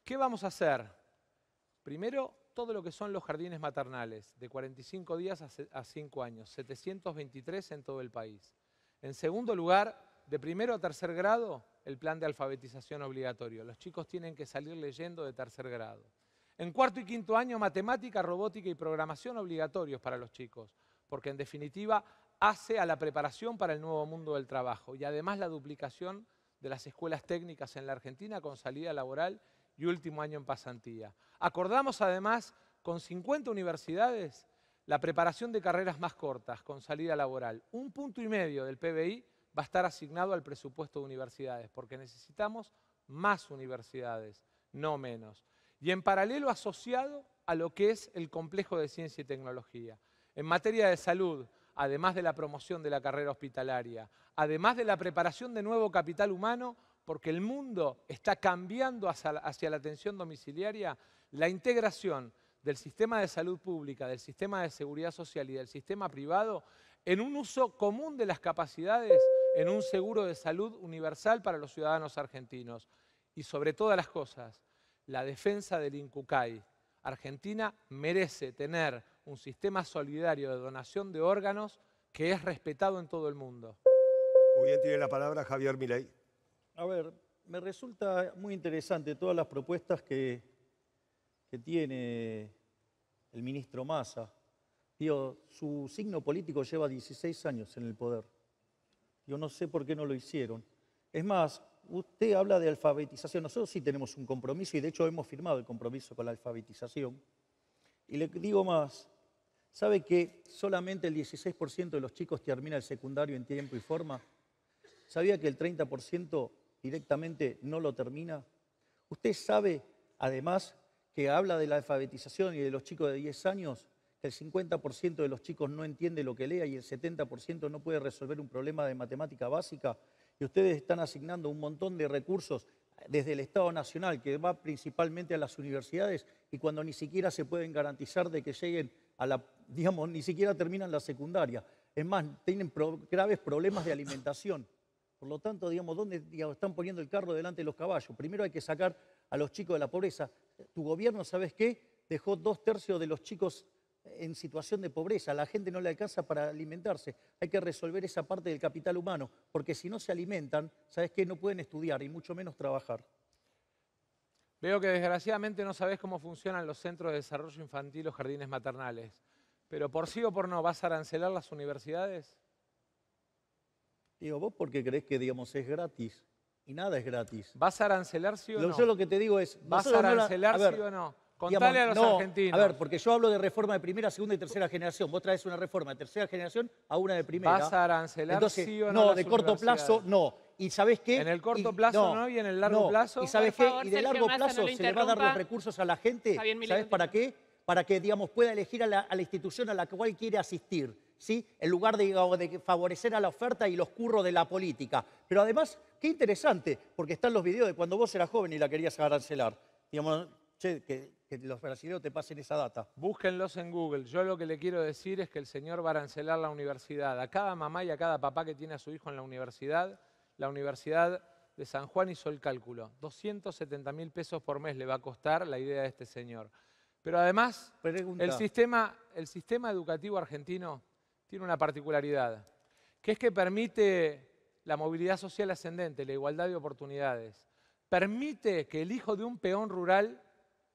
¿Qué vamos a hacer? Primero, todo lo que son los jardines maternales, de 45 días a 5 años, 723 en todo el país. En segundo lugar, de primero a tercer grado, el plan de alfabetización obligatorio. Los chicos tienen que salir leyendo de tercer grado. En cuarto y quinto año, matemática, robótica y programación obligatorios para los chicos, porque en definitiva hace a la preparación para el nuevo mundo del trabajo y además la duplicación de las escuelas técnicas en la Argentina con salida laboral y último año en pasantía. Acordamos además con 50 universidades la preparación de carreras más cortas con salida laboral. 1,5 puntos del PBI va a estar asignado al presupuesto de universidades, porque necesitamos más universidades, no menos. Y en paralelo asociado a lo que es el complejo de ciencia y tecnología. En materia de salud, además de la promoción de la carrera hospitalaria, además de la preparación de nuevo capital humano, porque el mundo está cambiando hacia la atención domiciliaria, la integración del sistema de salud pública, del sistema de seguridad social y del sistema privado en un uso común de las capacidades, en un seguro de salud universal para los ciudadanos argentinos. Y sobre todas las cosas, la defensa del INCUCAI. Argentina merece tener un sistema solidario de donación de órganos que es respetado en todo el mundo. Muy bien, tiene la palabra Javier Milei. A ver, me resulta muy interesante todas las propuestas que tiene el ministro Massa. Digo, su signo político lleva 16 años en el poder. Yo no sé por qué no lo hicieron. Es más, usted habla de alfabetización. Nosotros sí tenemos un compromiso y de hecho hemos firmado el compromiso con la alfabetización. Y le digo más, ¿sabe que solamente el 16% de los chicos termina el secundario en tiempo y forma? ¿Sabía que el 30% directamente no lo termina? Usted sabe, además, que habla de la alfabetización y de los chicos de 10 años, que el 50% de los chicos no entiende lo que lea y el 70% no puede resolver un problema de matemática básica. Y ustedes están asignando un montón de recursos desde el Estado Nacional, que va principalmente a las universidades, y cuando ni siquiera se pueden garantizar de que lleguen a la, digamos, ni siquiera terminan la secundaria. Es más, tienen graves problemas de alimentación. Por lo tanto, digamos, ¿dónde están poniendo el carro delante de los caballos? Primero hay que sacar a los chicos de la pobreza. Tu gobierno, ¿sabes qué? Dejó 2/3 de los chicos en situación de pobreza. A la gente no le alcanza para alimentarse. Hay que resolver esa parte del capital humano, porque si no se alimentan, ¿sabes qué? No pueden estudiar y mucho menos trabajar. Veo que desgraciadamente no sabés cómo funcionan los centros de desarrollo infantil o jardines maternales. Pero por sí o por no, ¿vas a arancelar las universidades? Digo, ¿vos por qué creés que, digamos, es gratis? Y nada es gratis. ¿Vas a arancelar sí o no? Yo lo que te digo es... ¿Vas a arancelar sí o no? Contale a los argentinos. A ver, porque yo hablo de reforma de primera, segunda y tercera generación. Vos traes una reforma de tercera generación a una de primera. ¿Vas a arancelar entonces, sí o no? No, de corto plazo no. ¿Y sabés qué? En el corto plazo no, y en el largo plazo. ¿Y sabés qué? Y de largo plazo no se le va a dar los recursos a la gente. ¿Sabés para qué? Para que, digamos, pueda elegir a la institución a la cual quiere asistir, ¿sí? En lugar de, digamos, de favorecer a la oferta y los curros de la política. Pero además, qué interesante, porque están los videos de cuando vos eras joven y la querías arancelar. Digamos, che, que los brasileños te pasen esa data. Búsquenlos en Google. Yo lo que le quiero decir es que el señor va a arancelar la universidad. A cada mamá y a cada papá que tiene a su hijo en la Universidad de San Juan hizo el cálculo. 270.000 pesos por mes le va a costar la idea de este señor. Pero además, el sistema educativo argentino tiene una particularidad, que es que permite la movilidad social ascendente, la igualdad de oportunidades. Permite que el hijo de un peón rural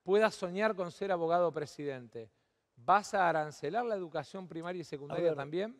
pueda soñar con ser abogado presidente. ¿Vas a arancelar la educación primaria y secundaria también?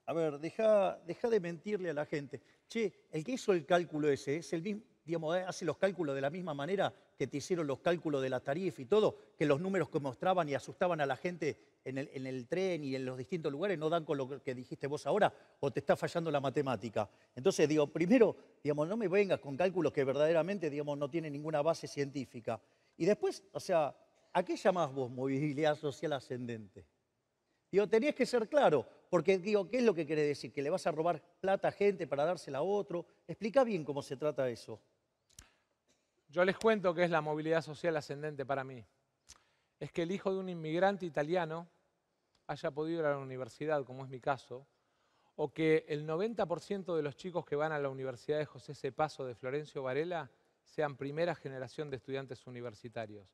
A ver, deja de mentirle a la gente. Che, el que hizo el cálculo ese es el mismo, digamos, hace los cálculos de la misma manera que te hicieron los cálculos de la tarifa y todo, que los números que mostraban y asustaban a la gente en el tren y en los distintos lugares no dan con lo que dijiste vos ahora, o te está fallando la matemática. Entonces, digo, primero, digamos, no me vengas con cálculos que verdaderamente, digamos, no tienen ninguna base científica. Y después, o sea, ¿a qué llamás vos movilidad social ascendente? Digo, tenías que ser claro, porque digo, ¿qué es lo que querés decir? ¿Que le vas a robar plata a gente para dársela a otro? Explica bien cómo se trata eso. Yo les cuento qué es la movilidad social ascendente para mí. Es que el hijo de un inmigrante italiano haya podido ir a la universidad, como es mi caso, o que el 90% de los chicos que van a la Universidad de José C. Paso de Florencio Varela sean primera generación de estudiantes universitarios.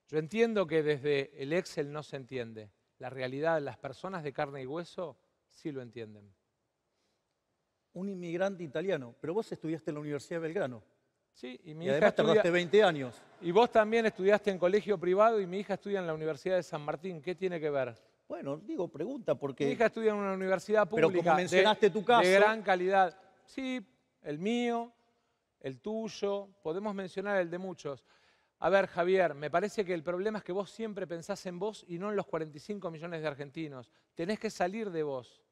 Yo entiendo que desde el Excel no se entiende. La realidad, las personas de carne y hueso sí lo entienden. Un inmigrante italiano, pero vos estudiaste en la Universidad de Belgrano. Sí, y mi Y hija además tardaste estudia... 20 años. Y vos también estudiaste en colegio privado y mi hija estudia en la Universidad de San Martín. ¿Qué tiene que ver? Bueno, digo, pregunta, Mi porque hija estudia en una universidad Pero pública como mencionaste tu caso- de gran calidad. Sí, el mío, el tuyo, podemos mencionar el de muchos. A ver, Javier, me parece que el problema es que vos siempre pensás en vos y no en los 45 millones de argentinos. Tenés que salir de vos.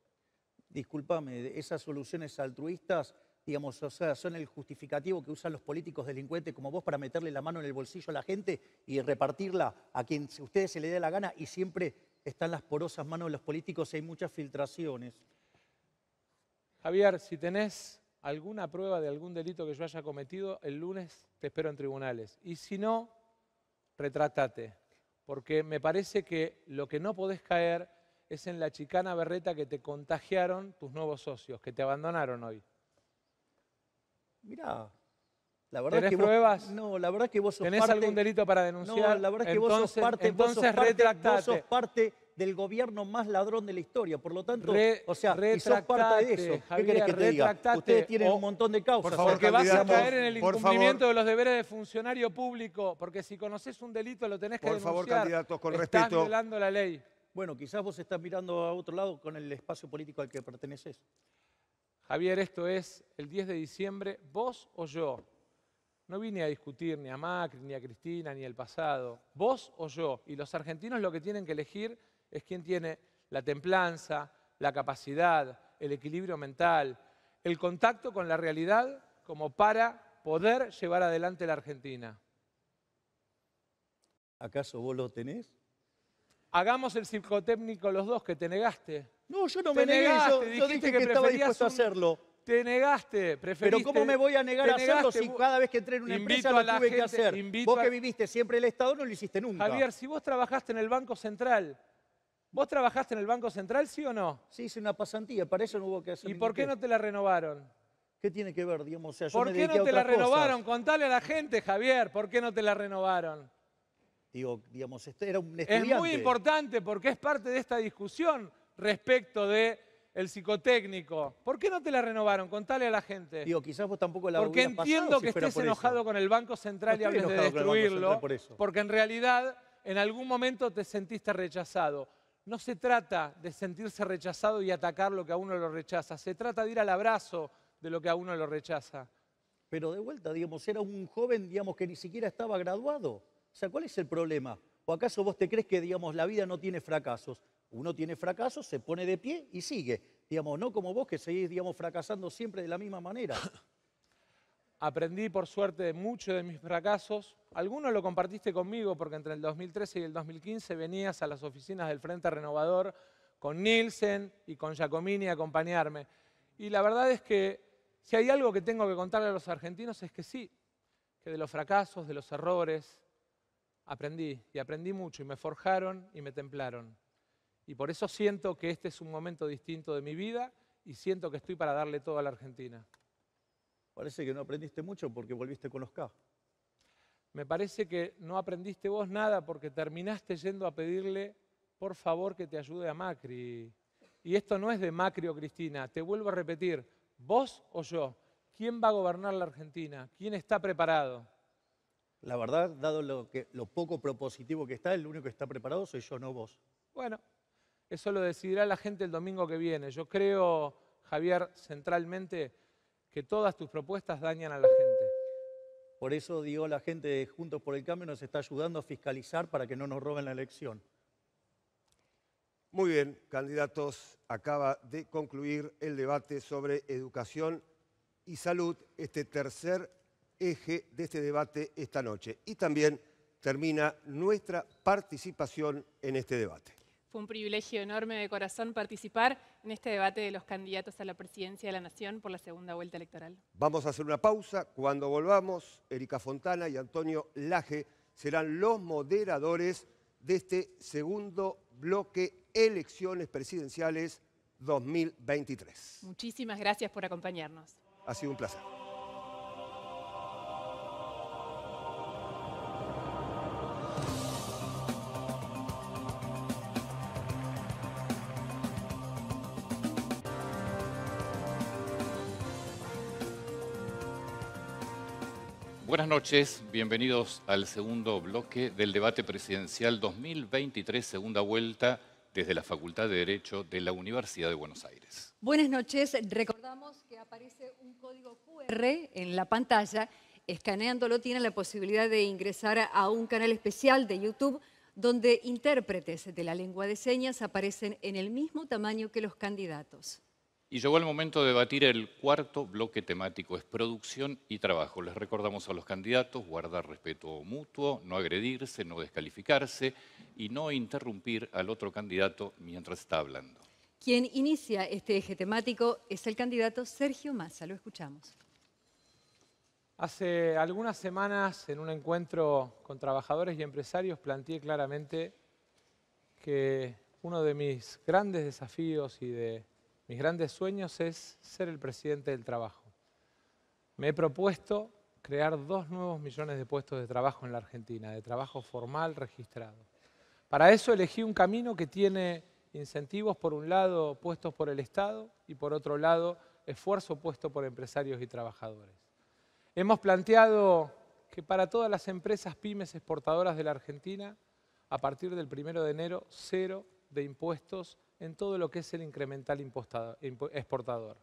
discúlpame, esas soluciones altruistas, digamos, o sea, son el justificativo que usan los políticos delincuentes como vos para meterle la mano en el bolsillo a la gente y repartirla a quien a ustedes se le dé la gana, y siempre están las porosas manos de los políticos y hay muchas filtraciones. Javier, si tenés alguna prueba de algún delito que yo haya cometido, el lunes te espero en tribunales. Y si no, retrátate. Porque me parece que lo que no podés caer es en la chicana berreta que te contagiaron tus nuevos socios, que te abandonaron hoy. Mirá, la verdad ¿Tenés que vos, pruebas? no, la verdad es que vos sos ¿Tenés parte, algún delito para denunciar? No, la verdad es que entonces, vos sos parte, entonces vos sos retractate. parte del gobierno más ladrón de la historia, por lo tanto, o sea, y sos retractate, parte de eso. ¿Qué Javier, querés que te diga? retractate, Ustedes tienen o- un montón de causas. Por favor, Porque vas a candidatos, caer en el por incumplimiento favor. de los deberes de funcionario público, porque si conoces un delito lo tenés que Por favor, denunciar. candidatos, con Estás respeto. violando la ley. Bueno, quizás vos estás mirando a otro lado con el espacio político al que perteneces. Javier, esto es el 10 de diciembre, vos o yo. No vine a discutir ni a Macri, ni a Cristina, ni el pasado. Vos o yo. Y los argentinos lo que tienen que elegir es quién tiene la templanza, la capacidad, el equilibrio mental, el contacto con la realidad como para poder llevar adelante la Argentina. ¿Acaso vos lo tenés? Hagamos el psicotécnico los dos, que te negaste. No, yo no Te me negué, negaste, yo dijiste dije que que estaba preferías dispuesto a un- hacerlo. Te negaste, preferiste... Pero ¿cómo me voy a negar te a hacerlo negaste, si vos- cada vez que entré en una Invito empresa a lo la tuve que gente- hacer? invito Vos a- que viviste siempre el Estado no lo hiciste nunca. Javier, si vos trabajaste en el Banco Central, ¿vos trabajaste en el Banco Central, sí o no? Sí, hice una pasantía, para eso no hubo que hacer ¿Y ningún por qué test. no te la renovaron? ¿Qué tiene que ver, digamos? O sea, yo ¿Por me qué dediqué a no te la otras cosas. renovaron? Contale a la gente, Javier, ¿por qué no te la renovaron? Digo, digamos, era un estudiante. Es muy importante porque es parte de esta discusión respecto de el psicotécnico. ¿Por qué no te la renovaron? Contale a la gente. Digo, quizás vos tampoco la Porque hubieras pasado entiendo si que fuera estés por enojado eso. con el Banco Central No y estoy hables de enojado con el Banco destruirlo, Central por eso. porque en realidad en algún momento te sentiste rechazado. No se trata de sentirse rechazado y atacar lo que a uno lo rechaza. Se trata de ir al abrazo de lo que a uno lo rechaza. Pero de vuelta, digamos, era un joven, digamos, que ni siquiera estaba graduado. O sea, ¿cuál es el problema? ¿O acaso vos te crees que, digamos, la vida no tiene fracasos? Uno tiene fracasos, se pone de pie y sigue. Digamos, no como vos que seguís, digamos, fracasando siempre de la misma manera. Aprendí, por suerte, mucho de mis fracasos. Algunos lo compartiste conmigo porque entre el 2013 y el 2015 venías a las oficinas del Frente Renovador con Nielsen y con Giacomini a acompañarme. Y la verdad es que si hay algo que tengo que contarle a los argentinos es que sí, que de los fracasos, de los errores, aprendí. Y aprendí mucho y me forjaron y me templaron. Y por eso siento que este es un momento distinto de mi vida y siento que estoy para darle todo a la Argentina. Parece que no aprendiste mucho porque volviste con los K. Me parece que no aprendiste vos nada porque terminaste yendo a pedirle, por favor, que te ayude a Macri. Y esto no es de Macri o Cristina, te vuelvo a repetir, vos o yo, ¿quién va a gobernar la Argentina? ¿Quién está preparado? La verdad, dado lo poco propositivo que está, el único que está preparado soy yo, no vos. Bueno, eso lo decidirá la gente el domingo que viene. Yo creo, Javier, centralmente, que todas tus propuestas dañan a la gente. Por eso, digo, la gente de Juntos por el Cambio nos está ayudando a fiscalizar para que no nos roben la elección. Muy bien, candidatos, acaba de concluir el debate sobre educación y salud, este tercer eje de este debate esta noche. Y también termina nuestra participación en este debate. Fue un privilegio enorme de corazón participar en este debate de los candidatos a la presidencia de la Nación por la segunda vuelta electoral. Vamos a hacer una pausa. Cuando volvamos, Erika Fontana y Antonio Laje serán los moderadores de este segundo bloque Elecciones Presidenciales 2023. Muchísimas gracias por acompañarnos. Ha sido un placer. Buenas noches, bienvenidos al segundo bloque del debate presidencial 2023, segunda vuelta, desde la Facultad de Derecho de la Universidad de Buenos Aires. Buenas noches, recordamos que aparece un código QR en la pantalla. Escaneándolo tienen la posibilidad de ingresar a un canal especial de YouTube donde intérpretes de la lengua de señas aparecen en el mismo tamaño que los candidatos. Y llegó el momento de debatir el cuarto bloque temático, es producción y trabajo. Les recordamos a los candidatos guardar respeto mutuo, no agredirse, no descalificarse y no interrumpir al otro candidato mientras está hablando. Quien inicia este eje temático es el candidato Sergio Massa. Lo escuchamos. Hace algunas semanas, en un encuentro con trabajadores y empresarios, planteé claramente que uno de mis grandes desafíos y de mis grandes sueños es ser el presidente del trabajo. Me he propuesto crear 2 nuevos millones de puestos de trabajo en la Argentina, de trabajo formal registrado. Para eso elegí un camino que tiene incentivos, por un lado, puestos por el Estado y por otro lado, esfuerzo puesto por empresarios y trabajadores. Hemos planteado que para todas las empresas pymes exportadoras de la Argentina, a partir del 1 de enero, 0 de impuestos en todo lo que es el incremental exportador.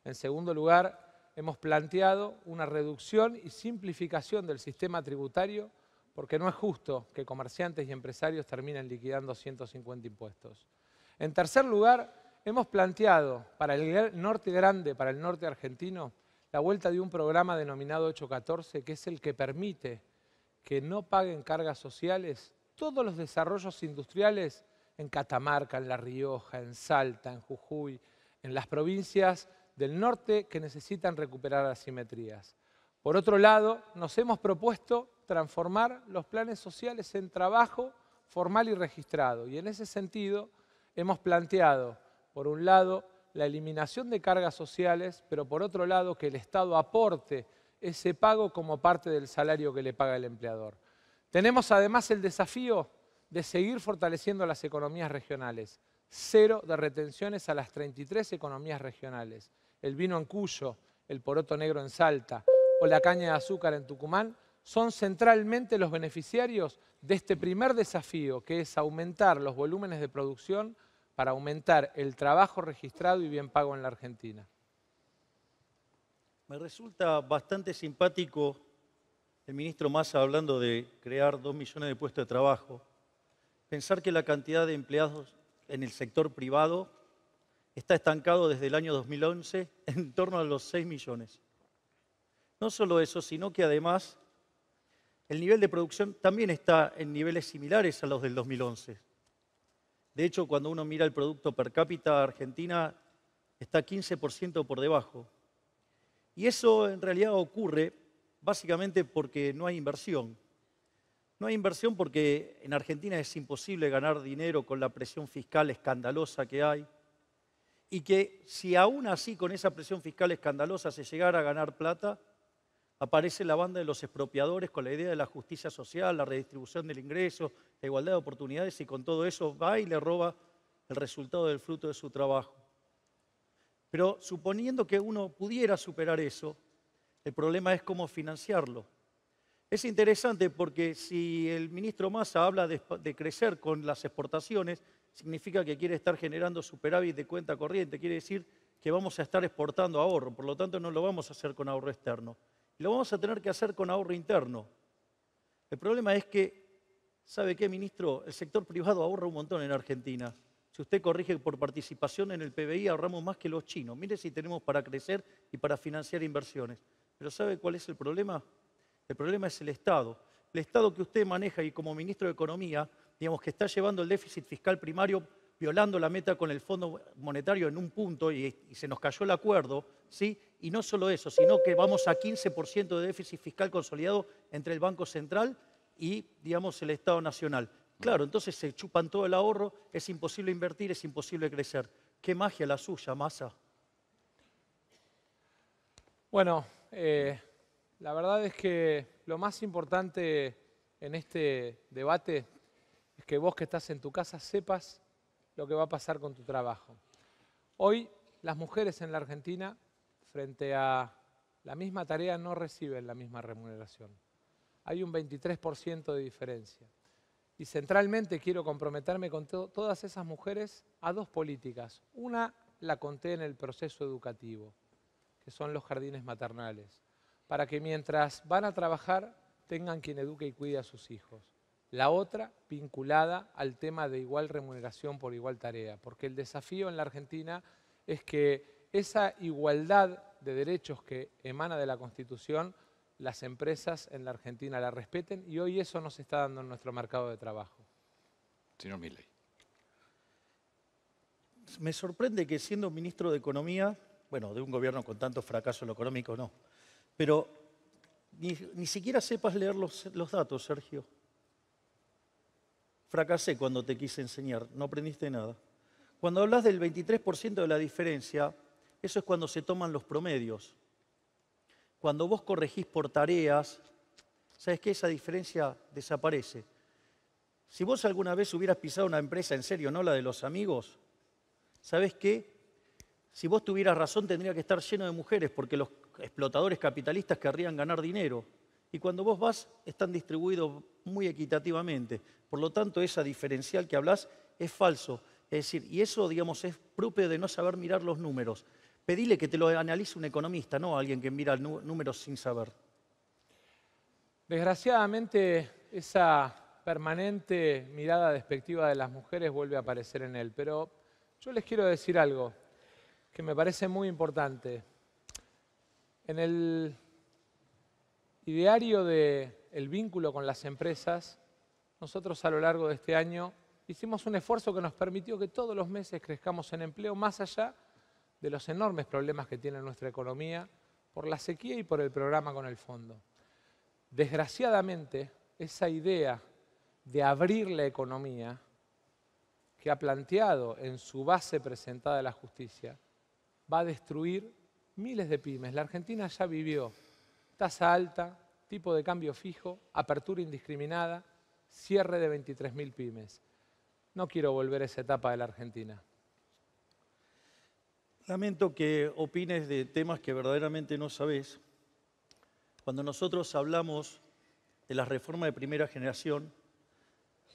En segundo lugar, hemos planteado una reducción y simplificación del sistema tributario porque no es justo que comerciantes y empresarios terminen liquidando 150 impuestos. En tercer lugar, hemos planteado para el norte grande, para el norte argentino, la vuelta de un programa denominado 814, que es el que permite que no paguen cargas sociales todos los desarrollos industriales en Catamarca, en La Rioja, en Salta, en Jujuy, en las provincias del norte que necesitan recuperar asimetrías. Por otro lado, nos hemos propuesto transformar los planes sociales en trabajo formal y registrado. Y en ese sentido hemos planteado, por un lado, la eliminación de cargas sociales, pero por otro lado que el Estado aporte ese pago como parte del salario que le paga el empleador. Tenemos además el desafío de seguir fortaleciendo las economías regionales. 0 de retenciones a las 33 economías regionales. El vino en Cuyo, el poroto negro en Salta o la caña de azúcar en Tucumán son centralmente los beneficiarios de este primer desafío, que es aumentar los volúmenes de producción para aumentar el trabajo registrado y bien pago en la Argentina. Me resulta bastante simpático el ministro Massa hablando de crear 2 millones de puestos de trabajo. Pensar que la cantidad de empleados en el sector privado está estancado desde el año 2011 en torno a los 6 millones. No solo eso, sino que además el nivel de producción también está en niveles similares a los del 2011. De hecho, cuando uno mira el producto per cápita, Argentina está 15% por debajo. Y eso en realidad ocurre básicamente porque no hay inversión. No hay inversión porque en Argentina es imposible ganar dinero con la presión fiscal escandalosa que hay. Y que si aún así con esa presión fiscal escandalosa se llegara a ganar plata, aparece la banda de los expropiadores con la idea de la justicia social, la redistribución del ingreso, la igualdad de oportunidades y con todo eso va y le roba el resultado del fruto de su trabajo. Pero suponiendo que uno pudiera superar eso, el problema es cómo financiarlo. Es interesante porque si el ministro Massa habla de crecer con las exportaciones, significa que quiere estar generando superávit de cuenta corriente, quiere decir que vamos a estar exportando ahorro, por lo tanto no lo vamos a hacer con ahorro externo. Y lo vamos a tener que hacer con ahorro interno. El problema es que, ¿sabe qué, ministro? El sector privado ahorra un montón en Argentina. Si usted corrige por participación en el PBI, ahorramos más que los chinos. Mire si tenemos para crecer y para financiar inversiones. Pero ¿sabe cuál es el problema? El problema es el Estado. El Estado que usted maneja y como ministro de Economía, digamos que está llevando el déficit fiscal primario, violando la meta con el Fondo Monetario en un punto y se nos cayó el acuerdo, ¿sí? Y no solo eso, sino que vamos a 15% de déficit fiscal consolidado entre el Banco Central y, digamos, el Estado Nacional. Claro, entonces se chupan todo el ahorro, es imposible invertir, es imposible crecer. ¿Qué magia la suya, Massa? Bueno, la verdad es que lo más importante en este debate es que vos que estás en tu casa sepas lo que va a pasar con tu trabajo. Hoy las mujeres en la Argentina, frente a la misma tarea no reciben la misma remuneración. Hay un 23% de diferencia. Y centralmente quiero comprometerme con todas esas mujeres a dos políticas. Una la conté en el proceso educativo, que son los jardines maternales, para que mientras van a trabajar tengan quien eduque y cuide a sus hijos. La otra vinculada al tema de igual remuneración por igual tarea, porque el desafío en la Argentina es que esa igualdad de derechos que emana de la Constitución, las empresas en la Argentina la respeten, y hoy eso no se está dando en nuestro mercado de trabajo. Señor Milei. Me sorprende que siendo ministro de Economía, bueno, de un gobierno con tanto fracaso en lo económico no, pero ni siquiera sepas leer los datos, Sergio. Fracasé cuando te quise enseñar, no aprendiste nada. Cuando hablas del 23% de la diferencia, eso es cuando se toman los promedios. Cuando vos corregís por tareas, ¿sabes qué? Esa diferencia desaparece. Si vos alguna vez hubieras pisado una empresa en serio, no la de los amigos, ¿sabes qué? Si vos tuvieras razón tendría que estar lleno de mujeres porque los explotadores capitalistas querrían ganar dinero. Y cuando vos vas, están distribuidos muy equitativamente. Por lo tanto, esa diferencial que hablás es falso. Es decir, y eso, digamos, es propio de no saber mirar los números. Pedile que te lo analice un economista, no alguien que mira números sin saber. Desgraciadamente, esa permanente mirada despectiva de las mujeres vuelve a aparecer en él. Pero yo les quiero decir algo que me parece muy importante. En el ideario del vínculo con las empresas, nosotros a lo largo de este año hicimos un esfuerzo que nos permitió que todos los meses crezcamos en empleo, más allá de los enormes problemas que tiene nuestra economía por la sequía y por el programa con el fondo. Desgraciadamente, esa idea de abrir la economía que ha planteado en su base presentada a la justicia va a destruir miles de pymes. La Argentina ya vivió tasa alta, tipo de cambio fijo, apertura indiscriminada, cierre de 23.000 pymes. No quiero volver a esa etapa de la Argentina. Lamento que opines de temas que verdaderamente no sabés. Cuando nosotros hablamos de la reforma de primera generación,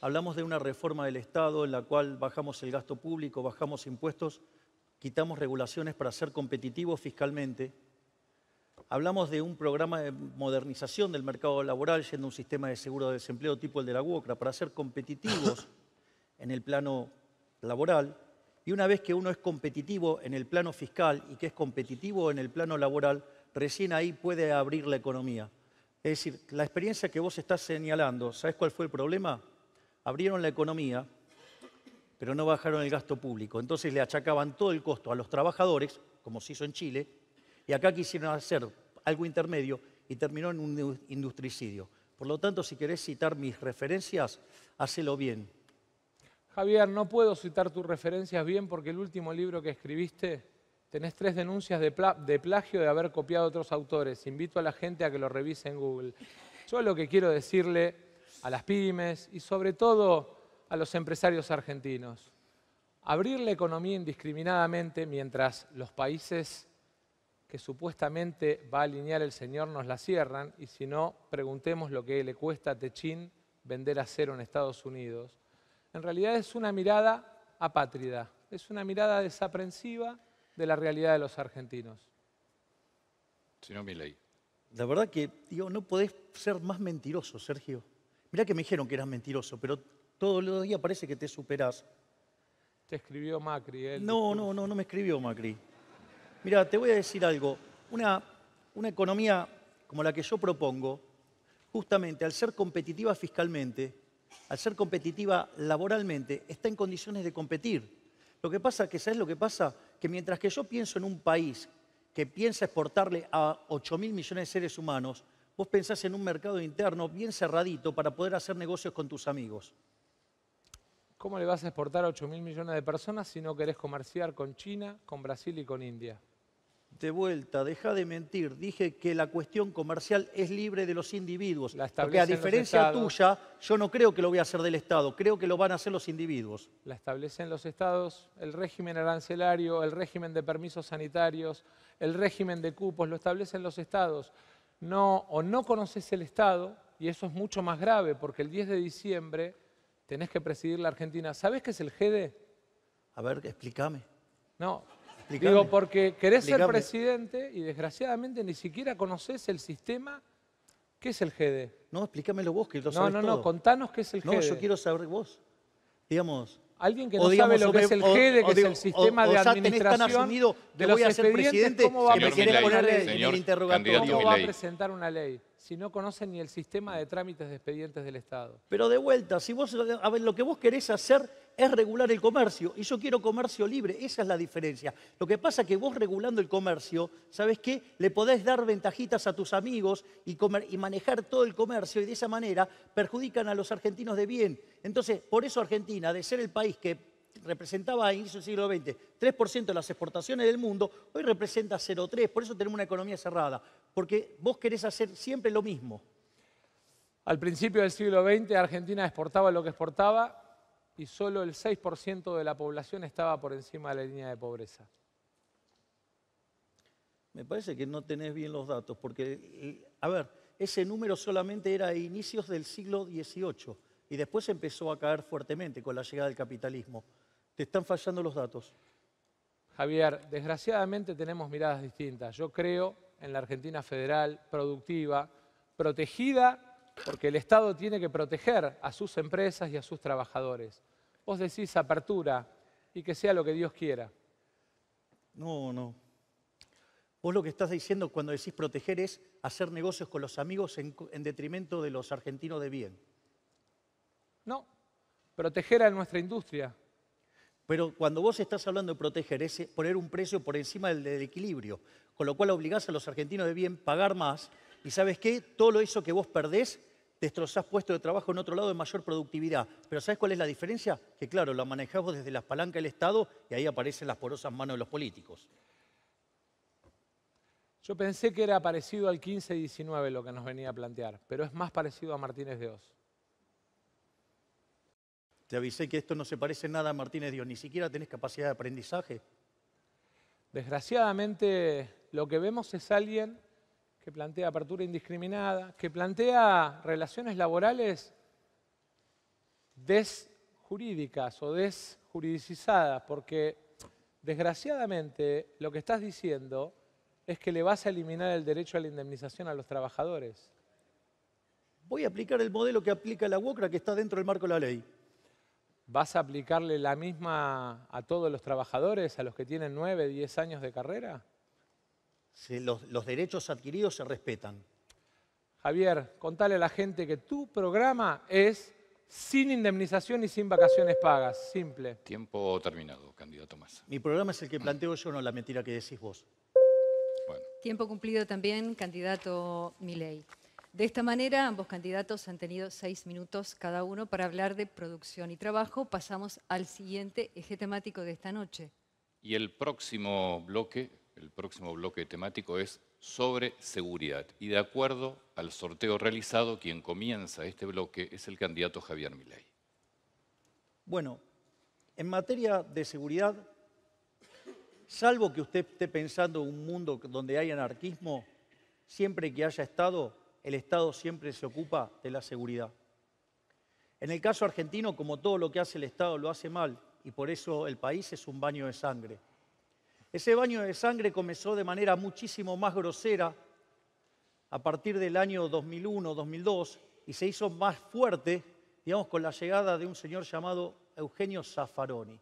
hablamos de una reforma del Estado en la cual bajamos el gasto público, bajamos impuestos, quitamos regulaciones para ser competitivos fiscalmente. Hablamos de un programa de modernización del mercado laboral, yendo a un sistema de seguro de desempleo tipo el de la UOCRA, para ser competitivos en el plano laboral. Y una vez que uno es competitivo en el plano fiscal y que es competitivo en el plano laboral, recién ahí puede abrir la economía. Es decir, la experiencia que vos estás señalando, ¿sabés cuál fue el problema? Abrieron la economía, pero no bajaron el gasto público. Entonces le achacaban todo el costo a los trabajadores, como se hizo en Chile, y acá quisieron hacer algo intermedio y terminó en un industricidio. Por lo tanto, si querés citar mis referencias, hacelo bien. Javier, no puedo citar tus referencias bien porque el último libro que escribiste tenés 3 denuncias de plagio de haber copiado a otros autores. Invito a la gente a que lo revise en Google. Yo lo que quiero decirle a las pymes y sobre todo a los empresarios argentinos, abrir la economía indiscriminadamente mientras los países que supuestamente va a alinear el Señor nos la cierran, y si no, preguntemos lo que le cuesta a Techín vender acero en Estados Unidos. En realidad es una mirada apátrida, es una mirada desaprensiva de la realidad de los argentinos. Señor Milei. La verdad que, digo, no podés ser más mentiroso, Sergio. Mirá que me dijeron que eras mentiroso, pero todos los días parece que te superás. Te escribió Macri, él. No me escribió Macri. Mirá, te voy a decir algo. Una economía como la que yo propongo, justamente al ser competitiva fiscalmente, al ser competitiva laboralmente, está en condiciones de competir. Lo que pasa que, ¿sabes lo que pasa? Que mientras que yo pienso en un país que piensa exportarle a 8.000 millones de seres humanos, vos pensás en un mercado interno bien cerradito para poder hacer negocios con tus amigos. ¿Cómo le vas a exportar a 8.000 millones de personas si no querés comerciar con China, con Brasil y con India? De vuelta, deja de mentir. Dije que la cuestión comercial es libre de los individuos. La Porque a establecen los diferencia estados. tuya, yo no creo que lo voy a hacer del Estado. Creo que lo van a hacer los individuos. La establecen los estados, el régimen arancelario, el régimen de permisos sanitarios, el régimen de cupos, lo establecen los estados. O no conoces el Estado, y eso es mucho más grave, porque el 10 de diciembre tenés que presidir la Argentina. ¿Sabés qué es el GEDE? A ver, explícame. No, Explícame. digo porque querés ser Explícame. presidente y desgraciadamente ni siquiera conocés el sistema. ¿Qué es el GEDE? No, explícamelo vos, que lo No, sabés no, todo. no, contanos qué es el No, GEDE. yo quiero saber vos. Digamos... Alguien que o no digamos, sabe lo que es el GEDE, que es el sistema de ya tenés tan administración asumido que de los voy a ser expedientes, presidente ¿cómo va a que me Señor querés Milei, poner en señor el interrogatorio. candidato ¿Cómo va a Milei. presentar una ley si no conoce ni el sistema de trámites de expedientes del Estado? Pero de vuelta, si vos, a ver, lo que vos querés hacer es regular el comercio y yo quiero comercio libre, esa es la diferencia. Lo que pasa es que vos regulando el comercio, ¿sabés qué? Le podés dar ventajitas a tus amigos y manejar todo el comercio y de esa manera perjudican a los argentinos de bien. Entonces, por eso Argentina, de ser el país que representaba a inicios del siglo XX 3% de las exportaciones del mundo, hoy representa 0,3%, por eso tenemos una economía cerrada, porque vos querés hacer siempre lo mismo. Al principio del siglo XX, Argentina exportaba lo que exportaba y solo el 6% de la población estaba por encima de la línea de pobreza. Me parece que no tenés bien los datos, porque, a ver, ese número solamente era a inicios del siglo XVIII y después empezó a caer fuertemente con la llegada del capitalismo. Te están fallando los datos. Javier, desgraciadamente tenemos miradas distintas. Yo creo en la Argentina federal, productiva, protegida, porque el Estado tiene que proteger a sus empresas y a sus trabajadores. Vos decís apertura y que sea lo que Dios quiera. No, no. Vos lo que estás diciendo cuando decís proteger es hacer negocios con los amigos en detrimento de los argentinos de bien. No, proteger a nuestra industria. Pero cuando vos estás hablando de proteger, es poner un precio por encima del equilibrio, con lo cual obligás a los argentinos de bien a pagar más. Y ¿sabes qué? Todo eso que vos perdés, destrozás puestos de trabajo en otro lado de mayor productividad. Pero ¿sabes cuál es la diferencia? Que claro, lo manejamos desde las palancas del Estado y ahí aparecen las porosas manos de los políticos. Yo pensé que era parecido al 15-19 lo que nos venía a plantear, pero es más parecido a Martínez de Oz. Te avisé que esto no se parece en nada a Martínez Dios, ni siquiera tenés capacidad de aprendizaje. Desgraciadamente, lo que vemos es alguien que plantea apertura indiscriminada, que plantea relaciones laborales desjurídicas o desjuridicizadas, porque desgraciadamente lo que estás diciendo es que le vas a eliminar el derecho a la indemnización a los trabajadores. Voy a aplicar el modelo que aplica la UOCRA, que está dentro del marco de la ley. ¿Vas a aplicarle la misma a todos los trabajadores, a los que tienen 9, 10 años de carrera? Los derechos adquiridos se respetan. Javier, contale a la gente que tu programa es sin indemnización y sin vacaciones pagas, simple. Tiempo terminado, candidato Massa. Mi programa es el que planteo yo, no la mentira que decís vos. Bueno. Tiempo cumplido también, candidato Milei. De esta manera, ambos candidatos han tenido 6 minutos cada uno para hablar de producción y trabajo. Pasamos al siguiente eje temático de esta noche. Y el próximo bloque temático es sobre seguridad. Y de acuerdo al sorteo realizado, quien comienza este bloque es el candidato Javier Milei. Bueno, en materia de seguridad, salvo que usted esté pensando en un mundo donde hay anarquismo, siempre que haya Estado, el Estado siempre se ocupa de la seguridad. En el caso argentino, como todo lo que hace el Estado lo hace mal, y por eso el país es un baño de sangre. Ese baño de sangre comenzó de manera muchísimo más grosera a partir del año 2001, 2002, y se hizo más fuerte, digamos, con la llegada de un señor llamado Eugenio Zaffaroni.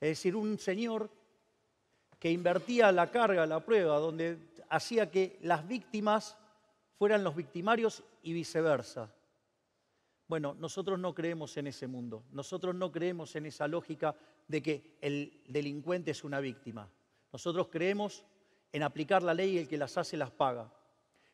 Es decir, un señor que invertía la carga, la prueba, donde hacía que las víctimas fueran los victimarios y viceversa. Bueno, nosotros no creemos en ese mundo. Nosotros no creemos en esa lógica de que el delincuente es una víctima. Nosotros creemos en aplicar la ley y el que las hace las paga.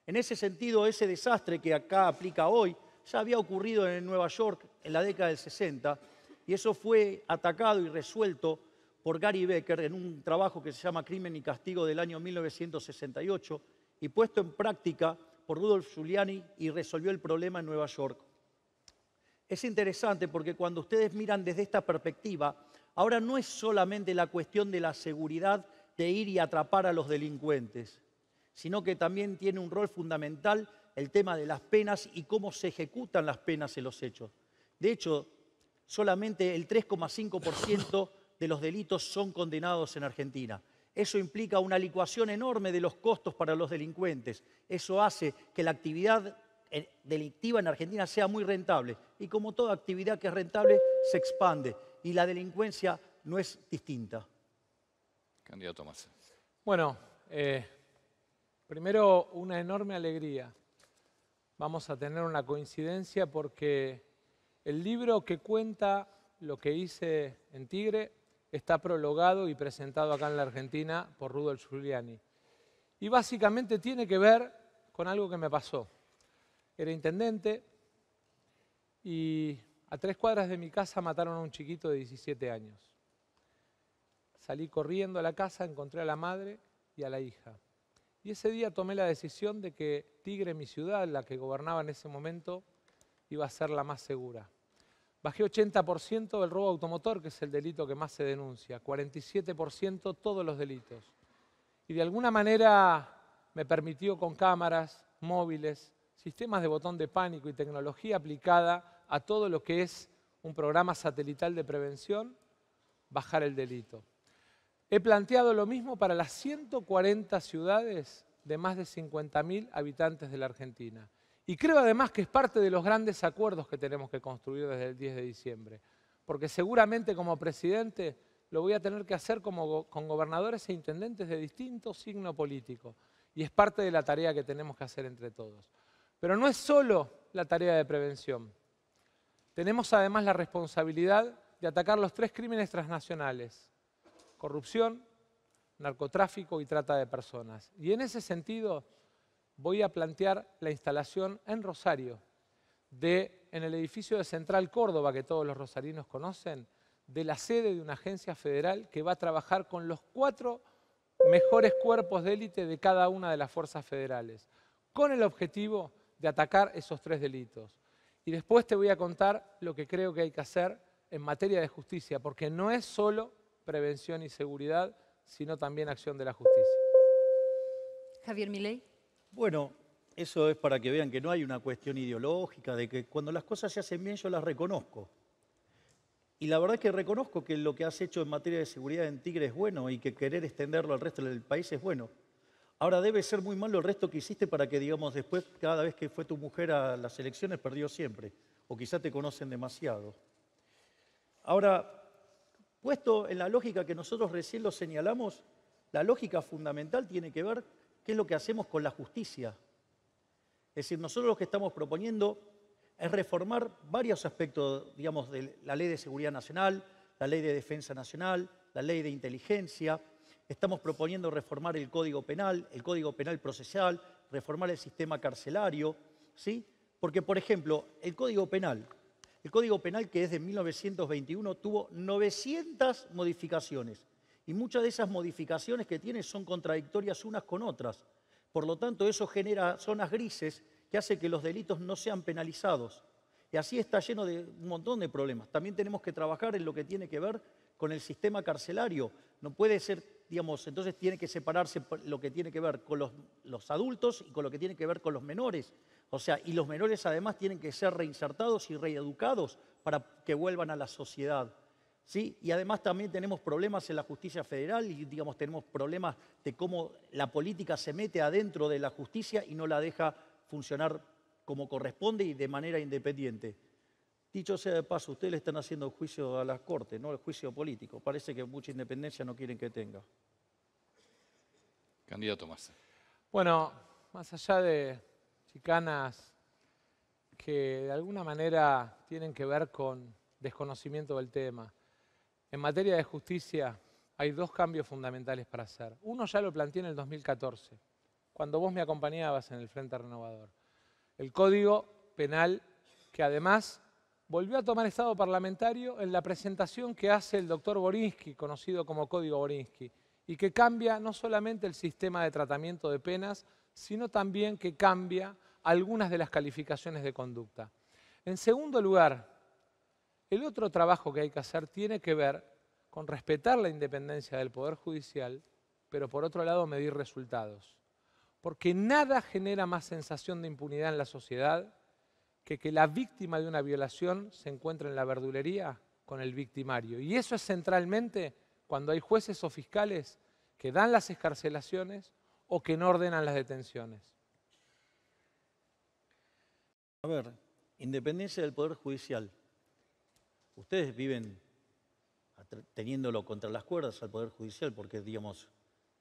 En ese sentido, ese desastre que acá aplica hoy ya había ocurrido en Nueva York en la década del 60 y eso fue atacado y resuelto por Gary Becker en un trabajo que se llama Crimen y Castigo del año 1968 y puesto en práctica por Rudolf Giuliani y resolvió el problema en Nueva York. Es interesante porque cuando ustedes miran desde esta perspectiva, ahora no es solamente la cuestión de la seguridad de ir y atrapar a los delincuentes, sino que también tiene un rol fundamental el tema de las penas y cómo se ejecutan las penas en los hechos. De hecho, solamente el 3,5% de los delitos son condenados en Argentina. Eso implica una licuación enorme de los costos para los delincuentes. Eso hace que la actividad delictiva en Argentina sea muy rentable. Y como toda actividad que es rentable, se expande. Y la delincuencia no es distinta. Candidato Massa. Bueno, primero una enorme alegría. Vamos a tener una coincidencia porque el libro que cuenta lo que hice en Tigre está prologado y presentado acá en la Argentina por Rudolf Giuliani. Y básicamente tiene que ver con algo que me pasó. Era intendente y a 3 cuadras de mi casa mataron a un chiquito de 17 años. Salí corriendo a la casa, encontré a la madre y a la hija. Y ese día tomé la decisión de que Tigre, mi ciudad, la que gobernaba en ese momento, iba a ser la más segura. Bajé 80% del robo automotor, que es el delito que más se denuncia, 47% todos los delitos. Y de alguna manera me permitió con cámaras, móviles, sistemas de botón de pánico y tecnología aplicada a todo lo que es un programa satelital de prevención, bajar el delito. He planteado lo mismo para las 140 ciudades de más de 50.000 habitantes de la Argentina. Y creo además que es parte de los grandes acuerdos que tenemos que construir desde el 10 de diciembre. Porque seguramente como presidente lo voy a tener que hacer con gobernadores e intendentes de distinto signo político. Y es parte de la tarea que tenemos que hacer entre todos. Pero no es solo la tarea de prevención. Tenemos además la responsabilidad de atacar los 3 crímenes transnacionales: corrupción, narcotráfico y trata de personas. Y en ese sentido voy a plantear la instalación en Rosario, en el edificio de Central Córdoba, que todos los rosarinos conocen, de la sede de una agencia federal que va a trabajar con los 4 mejores cuerpos de élite de cada una de las fuerzas federales, con el objetivo de atacar esos 3 delitos. Y después te voy a contar lo que creo que hay que hacer en materia de justicia, porque no es solo prevención y seguridad, sino también acción de la justicia. Javier Milei. Bueno, eso es para que vean que no hay una cuestión ideológica, de que cuando las cosas se hacen bien yo las reconozco. Y la verdad es que reconozco que lo que has hecho en materia de seguridad en Tigre es bueno y que querer extenderlo al resto del país es bueno. Ahora debe ser muy malo el resto que hiciste para que, digamos, después cada vez que fue tu mujer a las elecciones perdió siempre. O quizá te conocen demasiado. Ahora, puesto en la lógica que nosotros recién lo señalamos, la lógica fundamental tiene que ver qué es lo que hacemos con la justicia. Es decir, nosotros lo que estamos proponiendo es reformar varios aspectos, digamos, de la Ley de Seguridad Nacional, la Ley de Defensa Nacional, la Ley de Inteligencia. Estamos proponiendo reformar el Código Penal Procesal, reformar el sistema carcelario, ¿sí? Porque, por ejemplo, el Código Penal que es de 1921 tuvo 900 modificaciones y muchas de esas modificaciones que tiene son contradictorias unas con otras. Por lo tanto, eso genera zonas grises que hace que los delitos no sean penalizados. Y así está lleno de un montón de problemas. También tenemos que trabajar en lo que tiene que ver con el sistema carcelario. No puede ser, digamos, entonces tiene que separarse lo que tiene que ver con los adultos y con lo que tiene que ver con los menores. O sea, y los menores además tienen que ser reinsertados y reeducados para que vuelvan a la sociedad. ¿Sí? Y además también tenemos problemas en la justicia federal y, digamos, tenemos problemas de cómo la política se mete adentro de la justicia y no la deja funcionar como corresponde y de manera independiente. Dicho sea de paso, ustedes le están haciendo juicio a la Corte, no el juicio político. Parece que mucha independencia no quieren que tenga. Candidato Massa. Bueno, más allá de chicanas que de alguna manera tienen que ver con desconocimiento del tema, en materia de justicia hay 2 cambios fundamentales para hacer. Uno ya lo planteé en el 2014, cuando vos me acompañabas en el Frente Renovador. El Código Penal, que además volvió a tomar estado parlamentario en la presentación que hace el doctor Borinsky, conocido como Código Borinsky, y que cambia no solamente el sistema de tratamiento de penas, sino también que cambia algunas de las calificaciones de conducta. En segundo lugar, el otro trabajo que hay que hacer tiene que ver con respetar la independencia del Poder Judicial, pero por otro lado medir resultados. Porque nada genera más sensación de impunidad en la sociedad que la víctima de una violación se encuentre en la verdulería con el victimario. Y eso es centralmente cuando hay jueces o fiscales que dan las excarcelaciones o que no ordenan las detenciones. A ver, independencia del Poder Judicial. Ustedes viven teniéndolo contra las cuerdas al Poder Judicial porque, digamos,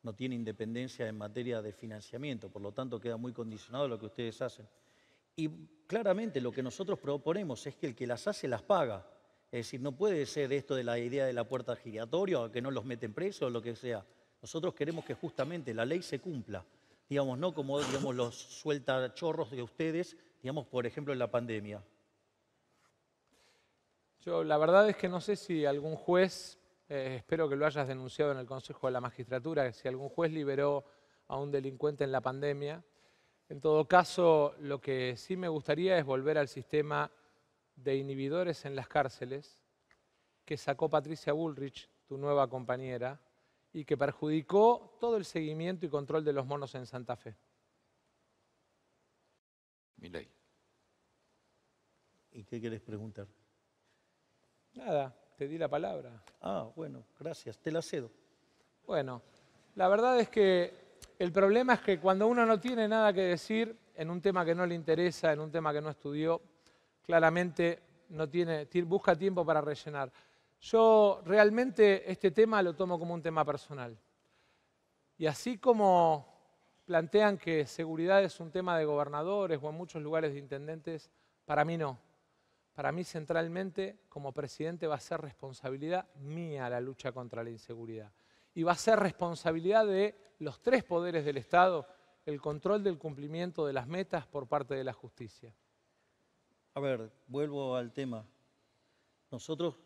no tiene independencia en materia de financiamiento, por lo tanto queda muy condicionado a lo que ustedes hacen. Y claramente lo que nosotros proponemos es que el que las hace las paga. Es decir, no puede ser esto de la idea de la puerta giratoria o que no los meten presos o lo que sea. Nosotros queremos que justamente la ley se cumpla, digamos, no como digamos, los sueltachorros de ustedes, digamos, por ejemplo, en la pandemia. Yo la verdad es que no sé si algún juez, espero que lo hayas denunciado en el Consejo de la Magistratura, que si algún juez liberó a un delincuente en la pandemia. En todo caso, lo que sí me gustaría es volver al sistema de inhibidores en las cárceles que sacó Patricia Bullrich, tu nueva compañera, y que perjudicó todo el seguimiento y control de los monos en Santa Fe. Milei. ¿Y qué querés preguntar? Nada, te di la palabra. Ah, bueno, gracias, te la cedo. Bueno, la verdad es que el problema es que cuando uno no tiene nada que decir en un tema que no le interesa, en un tema que no estudió, claramente busca tiempo para rellenar. Yo realmente este tema lo tomo como un tema personal. Y así como plantean que seguridad es un tema de gobernadores o en muchos lugares de intendentes, para mí no. Para mí centralmente, como presidente, va a ser responsabilidad mía la lucha contra la inseguridad. Y va a ser responsabilidad de los tres poderes del Estado el control del cumplimiento de las metas por parte de la justicia. A ver, vuelvo al tema. Nosotros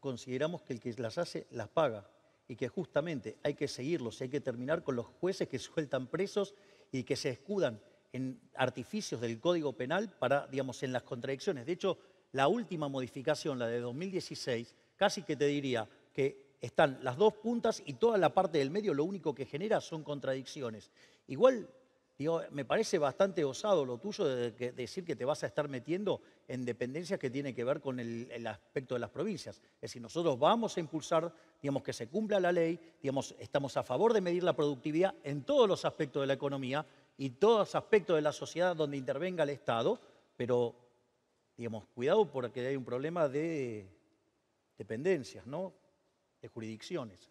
consideramos que el que las hace, las paga. Y que justamente hay que seguirlos, hay que terminar con los jueces que sueltan presos y que se escudan en artificios del Código Penal para, digamos, en las contradicciones. De hecho, la última modificación, la de 2016, casi que te diría que están las dos puntas y toda la parte del medio lo único que genera son contradicciones. Igual, digo, me parece bastante osado lo tuyo de decir que te vas a estar metiendo en dependencias que tienen que ver con el aspecto de las provincias. Es decir, nosotros vamos a impulsar, digamos, que se cumpla la ley, digamos, estamos a favor de medir la productividad en todos los aspectos de la economía y todos los aspectos de la sociedad donde intervenga el Estado, pero, digamos, cuidado porque hay un problema de dependencias, ¿no? De jurisdicciones.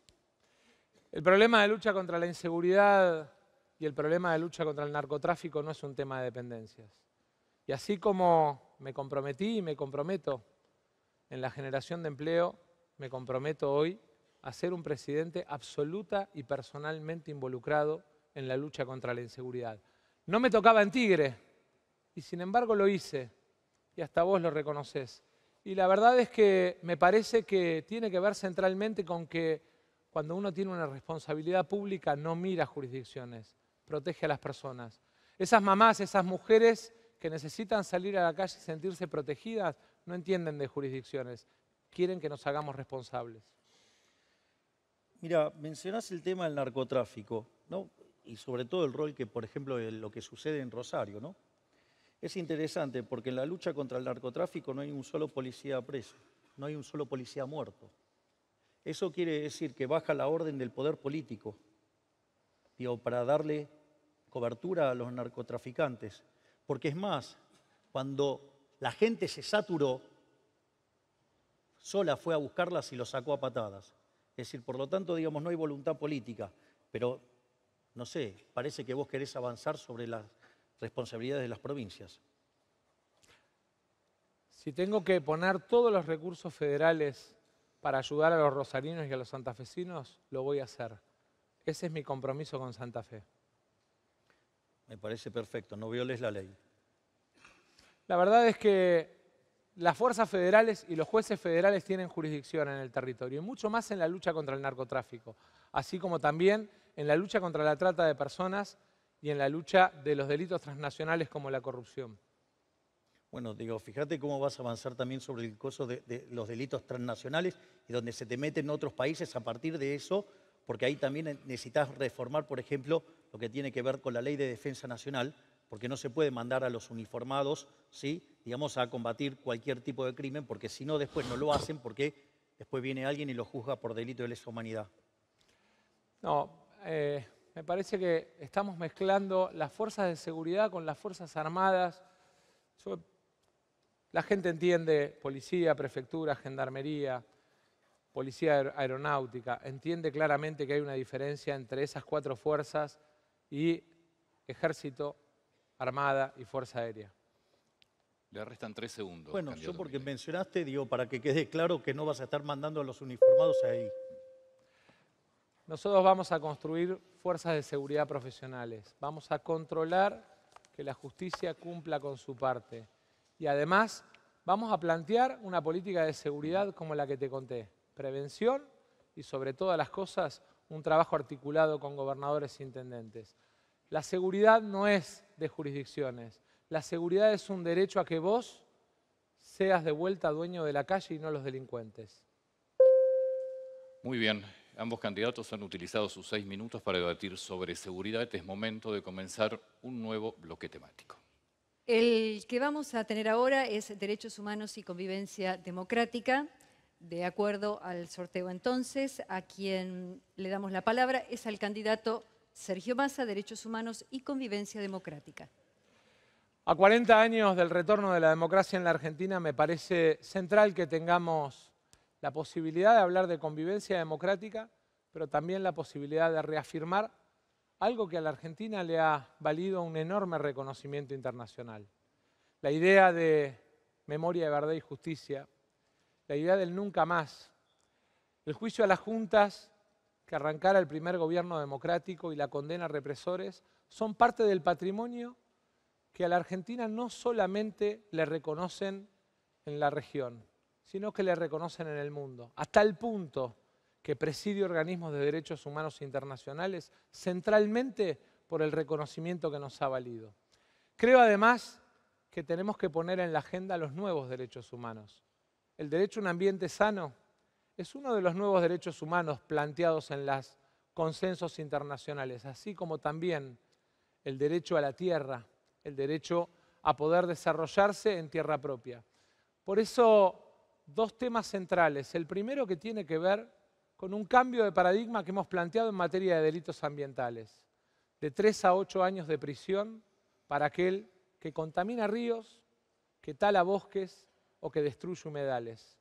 El problema de lucha contra la inseguridad y el problema de lucha contra el narcotráfico no es un tema de dependencias. Y así como me comprometí y me comprometo en la generación de empleo, me comprometo hoy a ser un presidente absoluta y personalmente involucrado en la lucha contra la inseguridad. No me tocaba en Tigre, y sin embargo lo hice, y hasta vos lo reconocés. Y la verdad es que me parece que tiene que ver centralmente con que cuando uno tiene una responsabilidad pública no mira jurisdicciones, protege a las personas. Esas mamás, esas mujeres que necesitan salir a la calle y sentirse protegidas, no entienden de jurisdicciones, quieren que nos hagamos responsables. Mira, mencionás el tema del narcotráfico, ¿no? Y sobre todo el rol que, por ejemplo, lo que sucede en Rosario, ¿no? Es interesante porque en la lucha contra el narcotráfico no hay un solo policía preso, no hay un solo policía muerto. Eso quiere decir que baja la orden del poder político, digo, para darle cobertura a los narcotraficantes. Porque es más, cuando la gente se saturó, sola fue a buscarlas y los sacó a patadas. Es decir, por lo tanto, digamos, no hay voluntad política, pero, no sé, parece que vos querés avanzar sobre las responsabilidades de las provincias. Si tengo que poner todos los recursos federales para ayudar a los rosarinos y a los santafesinos, lo voy a hacer. Ese es mi compromiso con Santa Fe. Me parece perfecto, no violes la ley. La verdad es que las fuerzas federales y los jueces federales tienen jurisdicción en el territorio, y mucho más en la lucha contra el narcotráfico, así como también en la lucha contra la trata de personas y en la lucha de los delitos transnacionales como la corrupción. Bueno, digo, fíjate cómo vas a avanzar también sobre el coso de los delitos transnacionales y donde se te meten otros países a partir de eso, porque ahí también necesitas reformar, por ejemplo, lo que tiene que ver con la Ley de Defensa Nacional, porque no se puede mandar a los uniformados, ¿sí?, digamos, a combatir cualquier tipo de crimen, porque si no, después no lo hacen, porque después viene alguien y lo juzga por delito de lesa humanidad. No, me parece que estamos mezclando las fuerzas de seguridad con las fuerzas armadas. La gente entiende policía, prefectura, gendarmería, policía aeronáutica, entiende claramente que hay una diferencia entre esas 4 fuerzas y ejército, armada y fuerza aérea. Le restan 3 segundos. Bueno, candidato yo porque Milei. mencionaste, digo, para que quede claro que no vas a estar mandando a los uniformados ahí. Nosotros vamos a construir fuerzas de seguridad profesionales, vamos a controlar que la justicia cumpla con su parte y además vamos a plantear una política de seguridad como la que te conté, prevención y sobre todas las cosas un trabajo articulado con gobernadores e intendentes. La seguridad no es de jurisdicciones, la seguridad es un derecho a que vos seas de vuelta dueño de la calle y no los delincuentes. Muy bien, ambos candidatos han utilizado sus 6 minutos para debatir sobre seguridad. Es momento de comenzar un nuevo bloque temático. El que vamos a tener ahora es Derechos Humanos y Convivencia Democrática. De acuerdo al sorteo entonces, a quien le damos la palabra es al candidato Sergio Massa, Derechos Humanos y Convivencia Democrática. A 40 años del retorno de la democracia en la Argentina, me parece central que tengamos la posibilidad de hablar de convivencia democrática, pero también la posibilidad de reafirmar algo que a la Argentina le ha valido un enorme reconocimiento internacional. La idea de memoria, verdad y justicia, la idea del nunca más, el juicio a las juntas que arrancara el primer gobierno democrático y la condena a represores, son parte del patrimonio que a la Argentina no solamente le reconocen en la región, sino que le reconocen en el mundo, a tal punto que preside organismos de derechos humanos internacionales centralmente por el reconocimiento que nos ha valido. Creo además que tenemos que poner en la agenda los nuevos derechos humanos. El derecho a un ambiente sano es uno de los nuevos derechos humanos planteados en los consensos internacionales, así como también el derecho a la tierra, el derecho a poder desarrollarse en tierra propia. Por eso, 2 temas centrales. El primero que tiene que ver con un cambio de paradigma que hemos planteado en materia de delitos ambientales, de 3 a 8 años de prisión para aquel que contamina ríos, que tala bosques o que destruye humedales.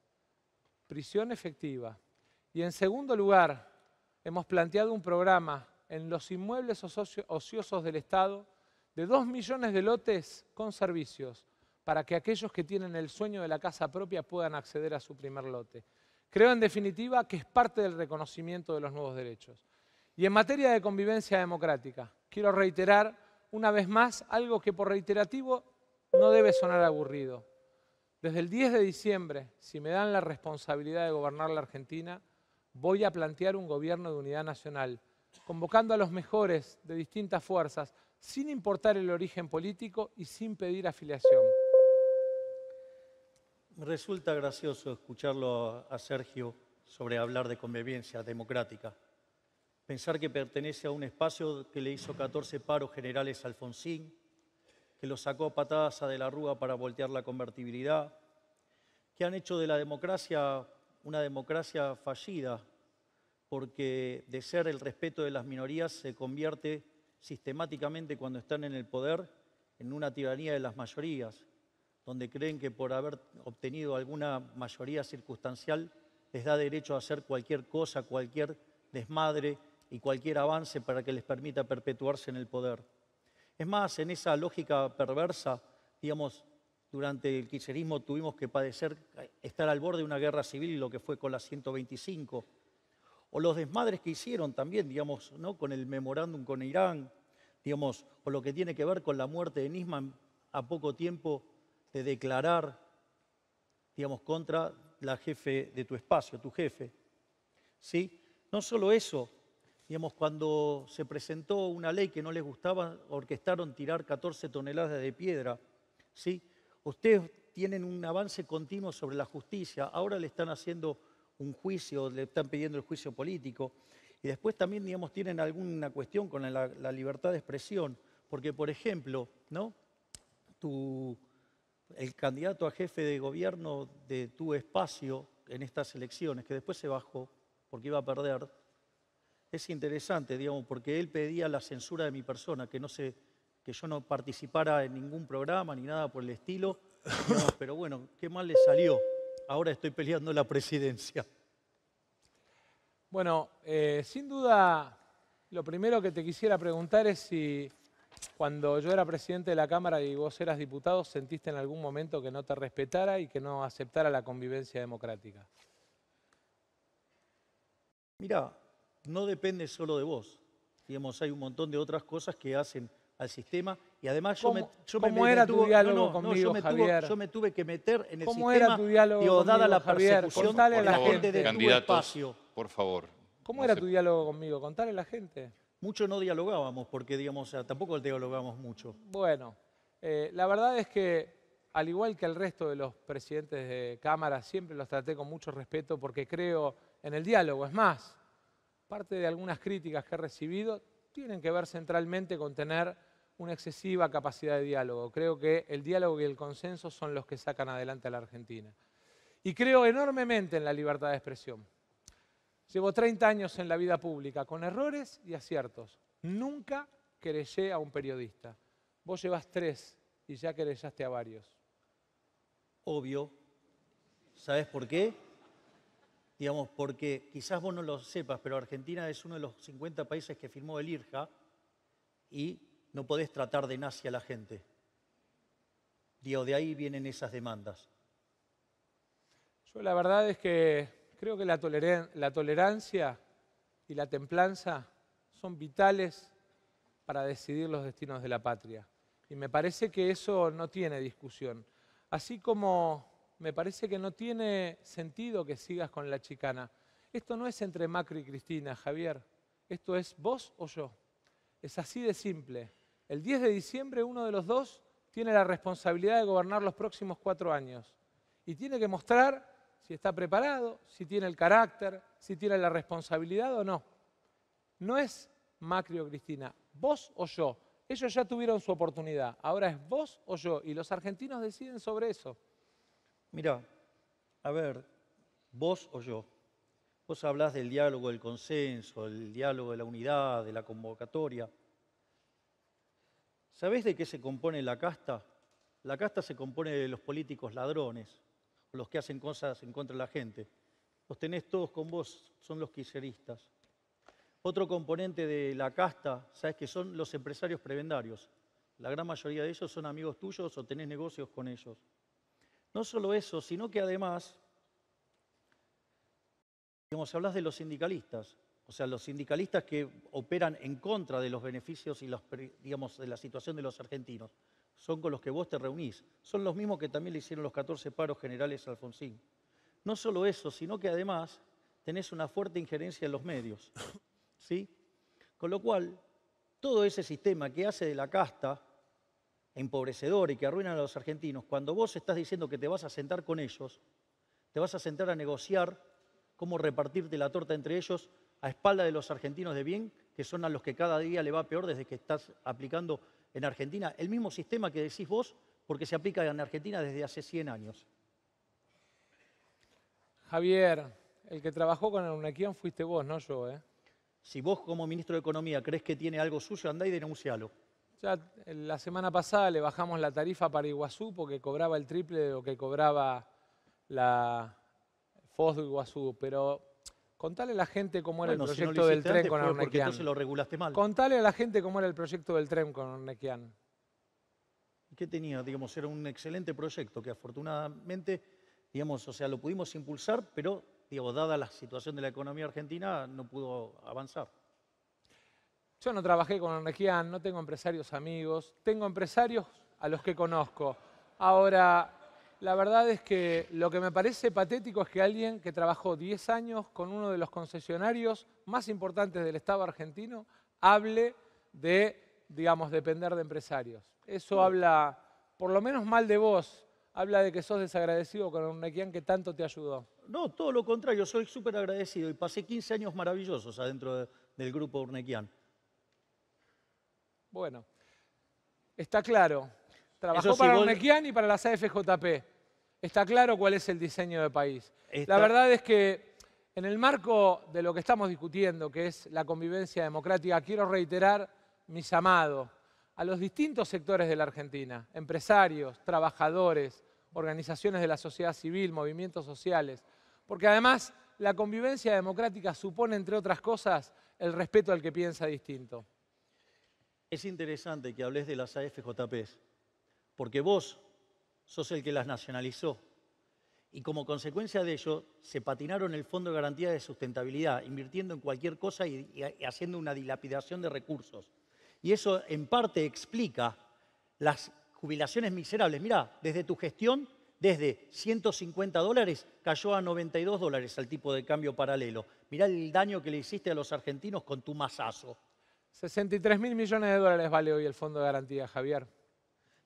Prisión efectiva. Y en segundo lugar, hemos planteado un programa en los inmuebles ociosos del Estado de 2 millones de lotes con servicios para que aquellos que tienen el sueño de la casa propia puedan acceder a su primer lote. Creo, en definitiva, que es parte del reconocimiento de los nuevos derechos. Y en materia de convivencia democrática, quiero reiterar una vez más algo que por reiterativo no debe sonar aburrido. Desde el 10 de diciembre, si me dan la responsabilidad de gobernar la Argentina, voy a plantear un gobierno de unidad nacional, convocando a los mejores de distintas fuerzas, sin importar el origen político y sin pedir afiliación. Me resulta gracioso escucharlo a Sergio sobre hablar de convivencia democrática. Pensar que pertenece a un espacio que le hizo 14 paros generales a Alfonsín, que lo sacó a patadas a De la Rúa para voltear la convertibilidad, que han hecho de la democracia una democracia fallida, porque de ser el respeto de las minorías se convierte sistemáticamente cuando están en el poder en una tiranía de las mayorías, donde creen que por haber obtenido alguna mayoría circunstancial les da derecho a hacer cualquier cosa, cualquier desmadre y cualquier avance para que les permita perpetuarse en el poder. Es más, en esa lógica perversa, digamos, durante el kirchnerismo tuvimos que padecer estar al borde de una guerra civil, lo que fue con la 125, o los desmadres que hicieron también, digamos, ¿no?, con el memorándum con Irán, digamos, o lo que tiene que ver con la muerte de Nisman a poco tiempo de declarar digamos, contra la jefe de tu espacio, tu jefe. ¿Sí? No solo eso, digamos, cuando se presentó una ley que no les gustaba, orquestaron tirar 14 toneladas de piedra. ¿Sí? Ustedes tienen un avance continuo sobre la justicia, ahora le están haciendo un juicio, le están pidiendo el juicio político, y después también, digamos, tienen alguna cuestión con la libertad de expresión, porque, por ejemplo, ¿no? El candidato a jefe de gobierno de tu espacio en estas elecciones, que después se bajó porque iba a perder, es interesante, digamos, porque él pedía la censura de mi persona, que yo no participara en ningún programa ni nada por el estilo, digamos, pero bueno, qué mal le salió. Ahora estoy peleando la presidencia. Bueno, sin duda, lo primero que te quisiera preguntar es si cuando yo era presidente de la Cámara y vos eras diputado, ¿sentiste en algún momento que no te respetara y que no aceptara la convivencia democrática? Mirá, no depende solo de vos. Digamos, hay un montón de otras cosas que hacen al sistema y además ¿Cómo era tu diálogo conmigo, Javier? Yo me tuve que meter en el sistema. ¿Cómo era tu diálogo digo, dada conmigo, la Javier? persecución Contale a de la la gente gente. de tu Candidatos, espacio. por favor. ¿Cómo no era se- tu diálogo conmigo? Contale a la gente. Mucho no dialogábamos porque, digamos, o sea, tampoco dialogamos mucho. Bueno, la verdad es que, al igual que el resto de los presidentes de Cámara, siempre los traté con mucho respeto porque creo en el diálogo. Es más, parte de algunas críticas que he recibido tienen que ver centralmente con tener una excesiva capacidad de diálogo. Creo que el diálogo y el consenso son los que sacan adelante a la Argentina. Y creo enormemente en la libertad de expresión. Llevo 30 años en la vida pública, con errores y aciertos. Nunca querellé a un periodista. Vos llevas 3 y ya querellaste a varios. Obvio. ¿Sabes por qué? Digamos, porque quizás vos no lo sepas, pero Argentina es uno de los 50 países que firmó el IRJA y no podés tratar de nazi a la gente. Digo, de ahí vienen esas demandas. Yo la verdad es que creo que la tolerancia y la templanza son vitales para decidir los destinos de la patria. Y me parece que eso no tiene discusión. Así como me parece que no tiene sentido que sigas con la chicana. Esto no es entre Macri y Cristina, Javier. Esto es vos o yo. Es así de simple. El 10 de diciembre uno de los dos tiene la responsabilidad de gobernar los próximos 4 años. Y tiene que mostrar si está preparado, si tiene el carácter, si tiene la responsabilidad o no. No es Macri o Cristina, vos o yo. Ellos ya tuvieron su oportunidad, ahora es vos o yo, y los argentinos deciden sobre eso. Mirá, a ver, vos o yo. Vos hablás del diálogo, del consenso, el diálogo de la unidad, de la convocatoria. ¿Sabés de qué se compone la casta? La casta se compone de los políticos ladrones, los que hacen cosas en contra de la gente. Los tenés todos con vos, son los kirchneristas. Otro componente de la casta, ¿sabés qué son? Los empresarios prebendarios. La gran mayoría de ellos son amigos tuyos o tenés negocios con ellos. No solo eso, sino que además, digamos, hablas de los sindicalistas. O sea, los sindicalistas que operan en contra de los beneficios y digamos, de la situación de los argentinos. Son con los que vos te reunís. Son los mismos que también le hicieron los 14 paros generales a Alfonsín. No solo eso, sino que además tenés una fuerte injerencia en los medios. ¿Sí? Con lo cual, todo ese sistema que hace de la casta empobrecedor y que arruina a los argentinos, cuando vos estás diciendo que te vas a sentar con ellos, te vas a sentar a negociar cómo repartirte la torta entre ellos a espalda de los argentinos de bien, que son a los que cada día le va peor desde que estás aplicando en Argentina el mismo sistema que decís vos, porque se aplica en Argentina desde hace 100 años. Javier, el que trabajó con el Unequian fuiste vos, no yo, ¿eh? Si vos como ministro de Economía crees que tiene algo suyo, andá y denuncialo. Ya la semana pasada le bajamos la tarifa para Iguazú porque cobraba el triple de lo que cobraba la FOS de Iguazú, pero contale a la gente cómo era el proyecto del tren con porque Ornequian. entonces lo regulaste mal. Contale a la gente cómo era el proyecto del tren con Ornequian. ¿Qué tenía? Digamos, era un excelente proyecto que afortunadamente, digamos, o sea, lo pudimos impulsar, pero, digamos, dada la situación de la economía argentina, no pudo avanzar. Yo no trabajé con Ornequian, no tengo empresarios amigos, tengo empresarios a los que conozco. Ahora, La verdad es que lo que me parece patético es que alguien que trabajó 10 años con uno de los concesionarios más importantes del Estado argentino hable de, digamos, depender de empresarios. Eso habla, por lo menos mal de vos, habla de que sos desagradecido con Urnequian que tanto te ayudó. No, todo lo contrario, soy súper agradecido y pasé 15 años maravillosos adentro del grupo Urnequian. Bueno, está claro. Trabajó para Urnequian y para las AFJP. Está claro cuál es el diseño de país. La verdad es que en el marco de lo que estamos discutiendo, que es la convivencia democrática, quiero reiterar mi llamado a los distintos sectores de la Argentina, empresarios, trabajadores, organizaciones de la sociedad civil, movimientos sociales, porque además la convivencia democrática supone, entre otras cosas, el respeto al que piensa distinto. Es interesante que hables de las AFJPs, porque vos sos el que las nacionalizó y como consecuencia de ello se patinaron el Fondo de Garantía de Sustentabilidad, invirtiendo en cualquier cosa y haciendo una dilapidación de recursos. Y eso en parte explica las jubilaciones miserables. Mirá, desde tu gestión, desde $150 cayó a $92 al tipo de cambio paralelo. Mirá el daño que le hiciste a los argentinos con tu masazo. 63.000 millones de dólares vale hoy el Fondo de Garantía, Javier.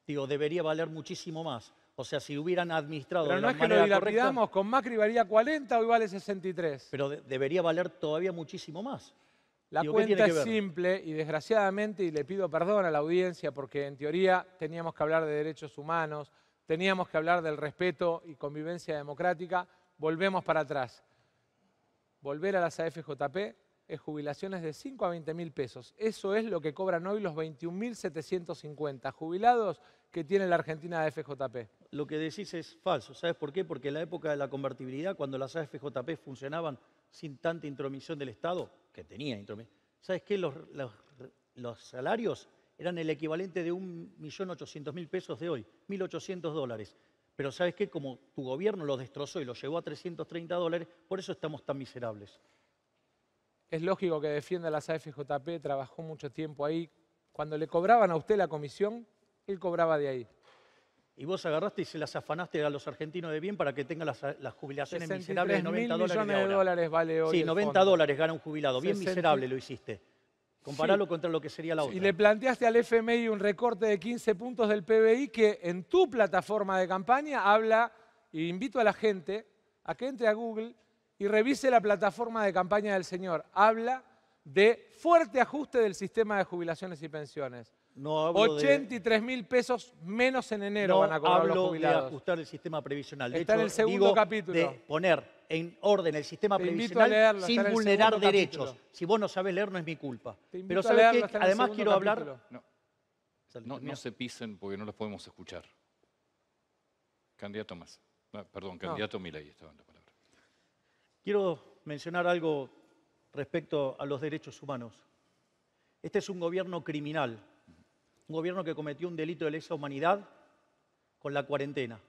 Digo, debería valer muchísimo más. O sea, si hubieran administrado pero de no la es que lo manera dilapidamos, correcta, con Macri valía 40, hoy vale 63. pero debería valer todavía muchísimo más. La Digo, ¿qué cuenta tiene que es ver? simple y desgraciadamente, y le pido perdón a la audiencia porque en teoría teníamos que hablar de derechos humanos, teníamos que hablar del respeto y convivencia democrática, volvemos para atrás. Volver a las AFJP es jubilaciones de 5 a 20.000 pesos. Eso es lo que cobran hoy los 21.750 jubilados que tiene la Argentina de AFJP. Lo que decís es falso. ¿Sabes por qué? Porque en la época de la convertibilidad, cuando las AFJP funcionaban sin tanta intromisión del Estado, que tenía intromisión, ¿sabes qué? Los salarios eran el equivalente de 1.800.000 pesos de hoy, $1.800. Pero ¿sabes qué? Como tu gobierno los destrozó y los llevó a $330, por eso estamos tan miserables. Es lógico que defienda las AFJP, trabajó mucho tiempo ahí. Cuando le cobraban a usted la comisión, él cobraba de ahí. Y vos agarraste y se las afanaste a los argentinos de bien para que tengan las jubilaciones 63.000 miserables de $90 millones de de ahora. dólares vale hoy Sí, el $90 fondo. gana un jubilado. Bien miserable lo hiciste. Comparalo contra lo que sería la otra. Y le planteaste al FMI un recorte de 15 puntos del PBI que en tu plataforma de campaña habla, y invito a la gente a que entre a Google y revise la plataforma de campaña del señor. Habla de fuerte ajuste del sistema de jubilaciones y pensiones. No hablo 83.000 pesos menos en enero no van a cobrar los hablo de jubilados. ajustar el sistema previsional. De Está hecho, en el segundo digo capítulo. de poner en orden el sistema Te invito previsional a leerlo, está sin en el vulnerar segundo derechos. capítulo. Si vos no sabés leer, no es mi culpa. Te invito Pero a ¿sabés leerlo, qué? está en el Además segundo quiero hablar... capítulo. No se pisen porque no los podemos escuchar. Candidato más. Perdón, candidato Milei estaba en la palabra. Quiero mencionar algo respecto a los derechos humanos. Este es un gobierno criminal, un gobierno que cometió un delito de lesa humanidad con la cuarentena,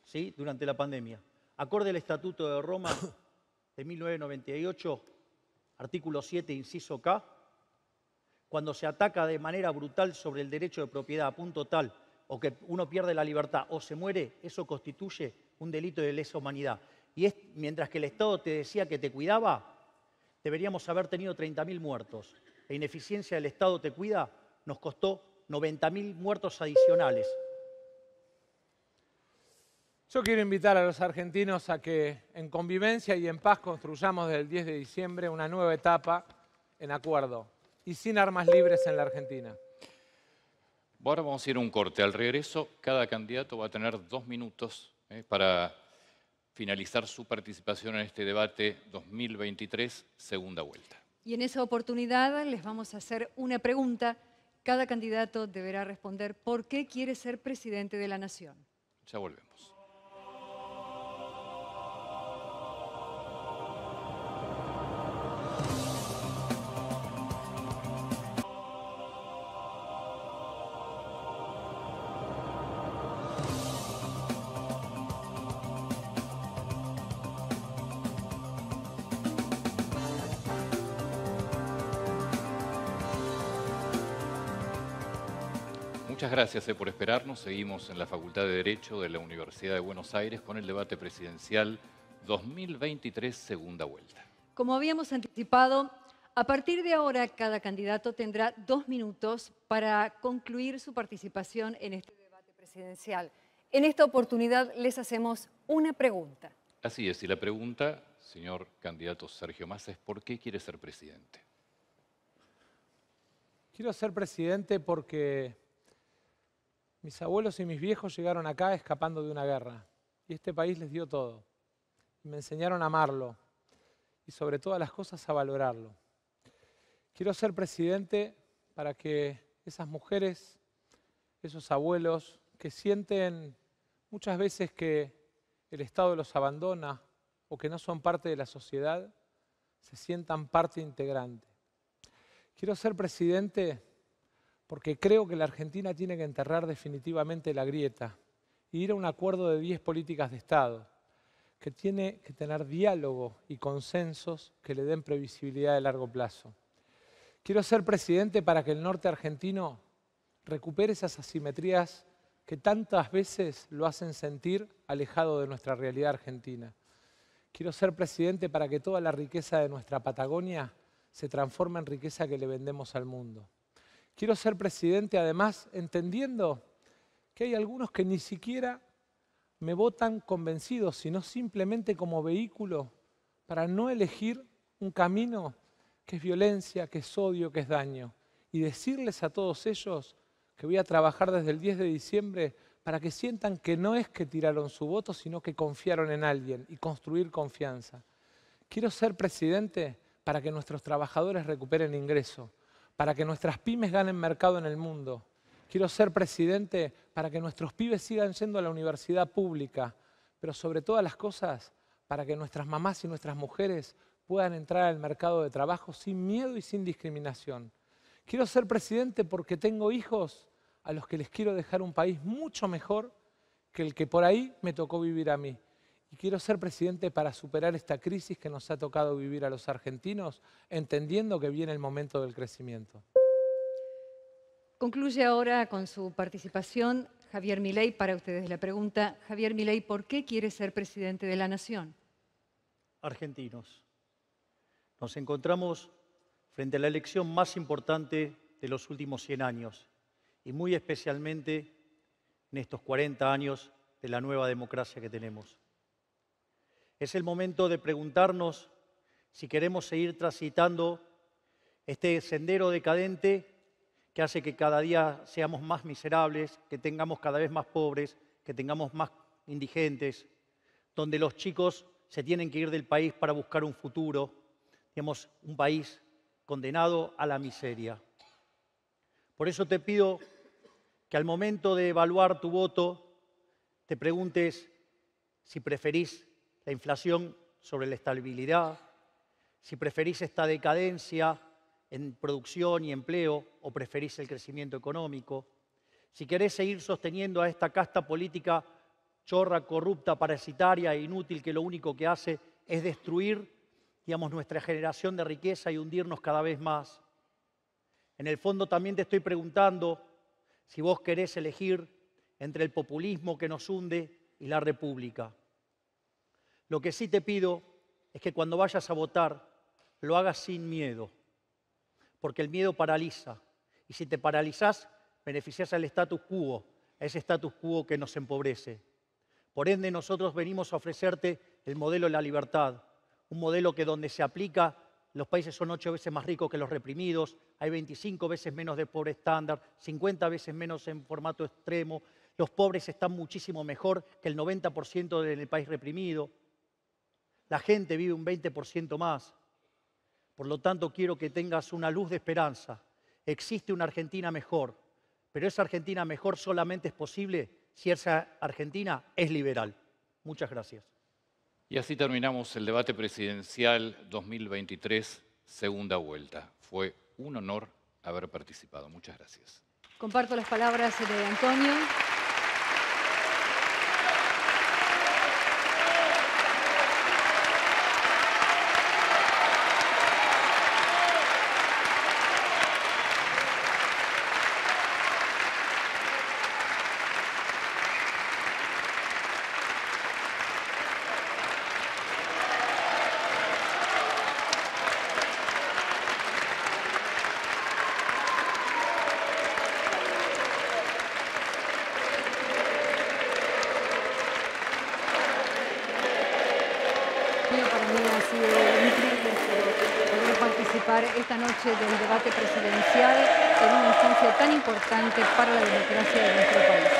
¿sí? Durante la pandemia. Acorde al Estatuto de Roma de 1998, artículo 7, inciso K, cuando se ataca de manera brutal sobre el derecho de propiedad a punto tal o que uno pierde la libertad o se muere, eso constituye un delito de lesa humanidad. Y mientras que el Estado te decía que te cuidaba, deberíamos haber tenido 30.000 muertos. La ineficiencia del Estado te cuida nos costó 90.000 muertos adicionales. Yo quiero invitar a los argentinos a que en convivencia y en paz construyamos desde el 10 de diciembre una nueva etapa en acuerdo y sin armas libres en la Argentina. Ahora vamos a ir a un corte. Al regreso, cada candidato va a tener 2 minutos para finalizar su participación en este debate 2023, segunda vuelta. Y en esa oportunidad les vamos a hacer una pregunta. Cada candidato deberá responder por qué quiere ser presidente de la Nación. Ya volvemos. Muchas gracias por esperarnos. Seguimos en la Facultad de Derecho de la Universidad de Buenos Aires con el debate presidencial 2023, segunda vuelta. Como habíamos anticipado, a partir de ahora cada candidato tendrá 2 minutos para concluir su participación en este debate presidencial. En esta oportunidad les hacemos una pregunta. Así es, y la pregunta, señor candidato Sergio Massa, es ¿por qué quiere ser presidente? Quiero ser presidente porque mis abuelos y mis viejos llegaron acá escapando de una guerra. Y este país les dio todo. Y me enseñaron a amarlo. Y sobre todas las cosas a valorarlo. Quiero ser presidente para que esas mujeres, esos abuelos que sienten muchas veces que el Estado los abandona o que no son parte de la sociedad, se sientan parte integrante. Quiero ser presidente porque creo que la Argentina tiene que enterrar definitivamente la grieta y ir a un acuerdo de 10 políticas de Estado, que tiene que tener diálogo y consensos que le den previsibilidad de largo plazo. Quiero ser presidente para que el norte argentino recupere esas asimetrías que tantas veces lo hacen sentir alejado de nuestra realidad argentina. Quiero ser presidente para que toda la riqueza de nuestra Patagonia se transforme en riqueza que le vendemos al mundo. Quiero ser presidente además entendiendo que hay algunos que ni siquiera me votan convencidos, sino simplemente como vehículo para no elegir un camino que es violencia, que es odio, que es daño. Y decirles a todos ellos que voy a trabajar desde el 10 de diciembre para que sientan que no es que tiraron su voto, sino que confiaron en alguien y construir confianza. Quiero ser presidente para que nuestros trabajadores recuperen ingreso, para que nuestras pymes ganen mercado en el mundo. Quiero ser presidente para que nuestros pibes sigan yendo a la universidad pública, pero sobre todas las cosas, para que nuestras mamás y nuestras mujeres puedan entrar al mercado de trabajo sin miedo y sin discriminación. Quiero ser presidente porque tengo hijos a los que les quiero dejar un país mucho mejor que el que por ahí me tocó vivir a mí. Y quiero ser presidente para superar esta crisis que nos ha tocado vivir a los argentinos, entendiendo que viene el momento del crecimiento. Concluye ahora con su participación Javier Milei. Para ustedes la pregunta, Javier Milei, ¿por qué quiere ser presidente de la Nación? Argentinos, nos encontramos frente a la elección más importante de los últimos 100 años y muy especialmente en estos 40 años de la nueva democracia que tenemos. Es el momento de preguntarnos si queremos seguir transitando este sendero decadente que hace que cada día seamos más miserables, que tengamos cada vez más pobres, que tengamos más indigentes, donde los chicos se tienen que ir del país para buscar un futuro, digamos, un país condenado a la miseria. Por eso te pido que al momento de evaluar tu voto, te preguntes si preferís la inflación sobre la estabilidad, si preferís esta decadencia en producción y empleo o preferís el crecimiento económico, si querés seguir sosteniendo a esta casta política chorra, corrupta, parasitaria e inútil que lo único que hace es destruir, digamos, nuestra generación de riqueza y hundirnos cada vez más. En el fondo también te estoy preguntando si vos querés elegir entre el populismo que nos hunde y la república. Lo que sí te pido es que cuando vayas a votar lo hagas sin miedo, porque el miedo paraliza. Y si te paralizás, beneficiás al status quo, a ese status quo que nos empobrece. Por ende, nosotros venimos a ofrecerte el modelo de la libertad, un modelo que donde se aplica, los países son 8 veces más ricos que los reprimidos, hay 25 veces menos de pobre estándar, 50 veces menos en formato extremo, los pobres están muchísimo mejor que el 90% del país reprimido, la gente vive un 20% más. Por lo tanto, quiero que tengas una luz de esperanza. Existe una Argentina mejor, pero esa Argentina mejor solamente es posible si esa Argentina es liberal. Muchas gracias. Y así terminamos el debate presidencial 2023, segunda vuelta. Fue un honor haber participado. Muchas gracias. Comparto las palabras de Antonio. sido un privilegio poder participar esta noche del debate presidencial en una instancia tan importante para la democracia de nuestro país.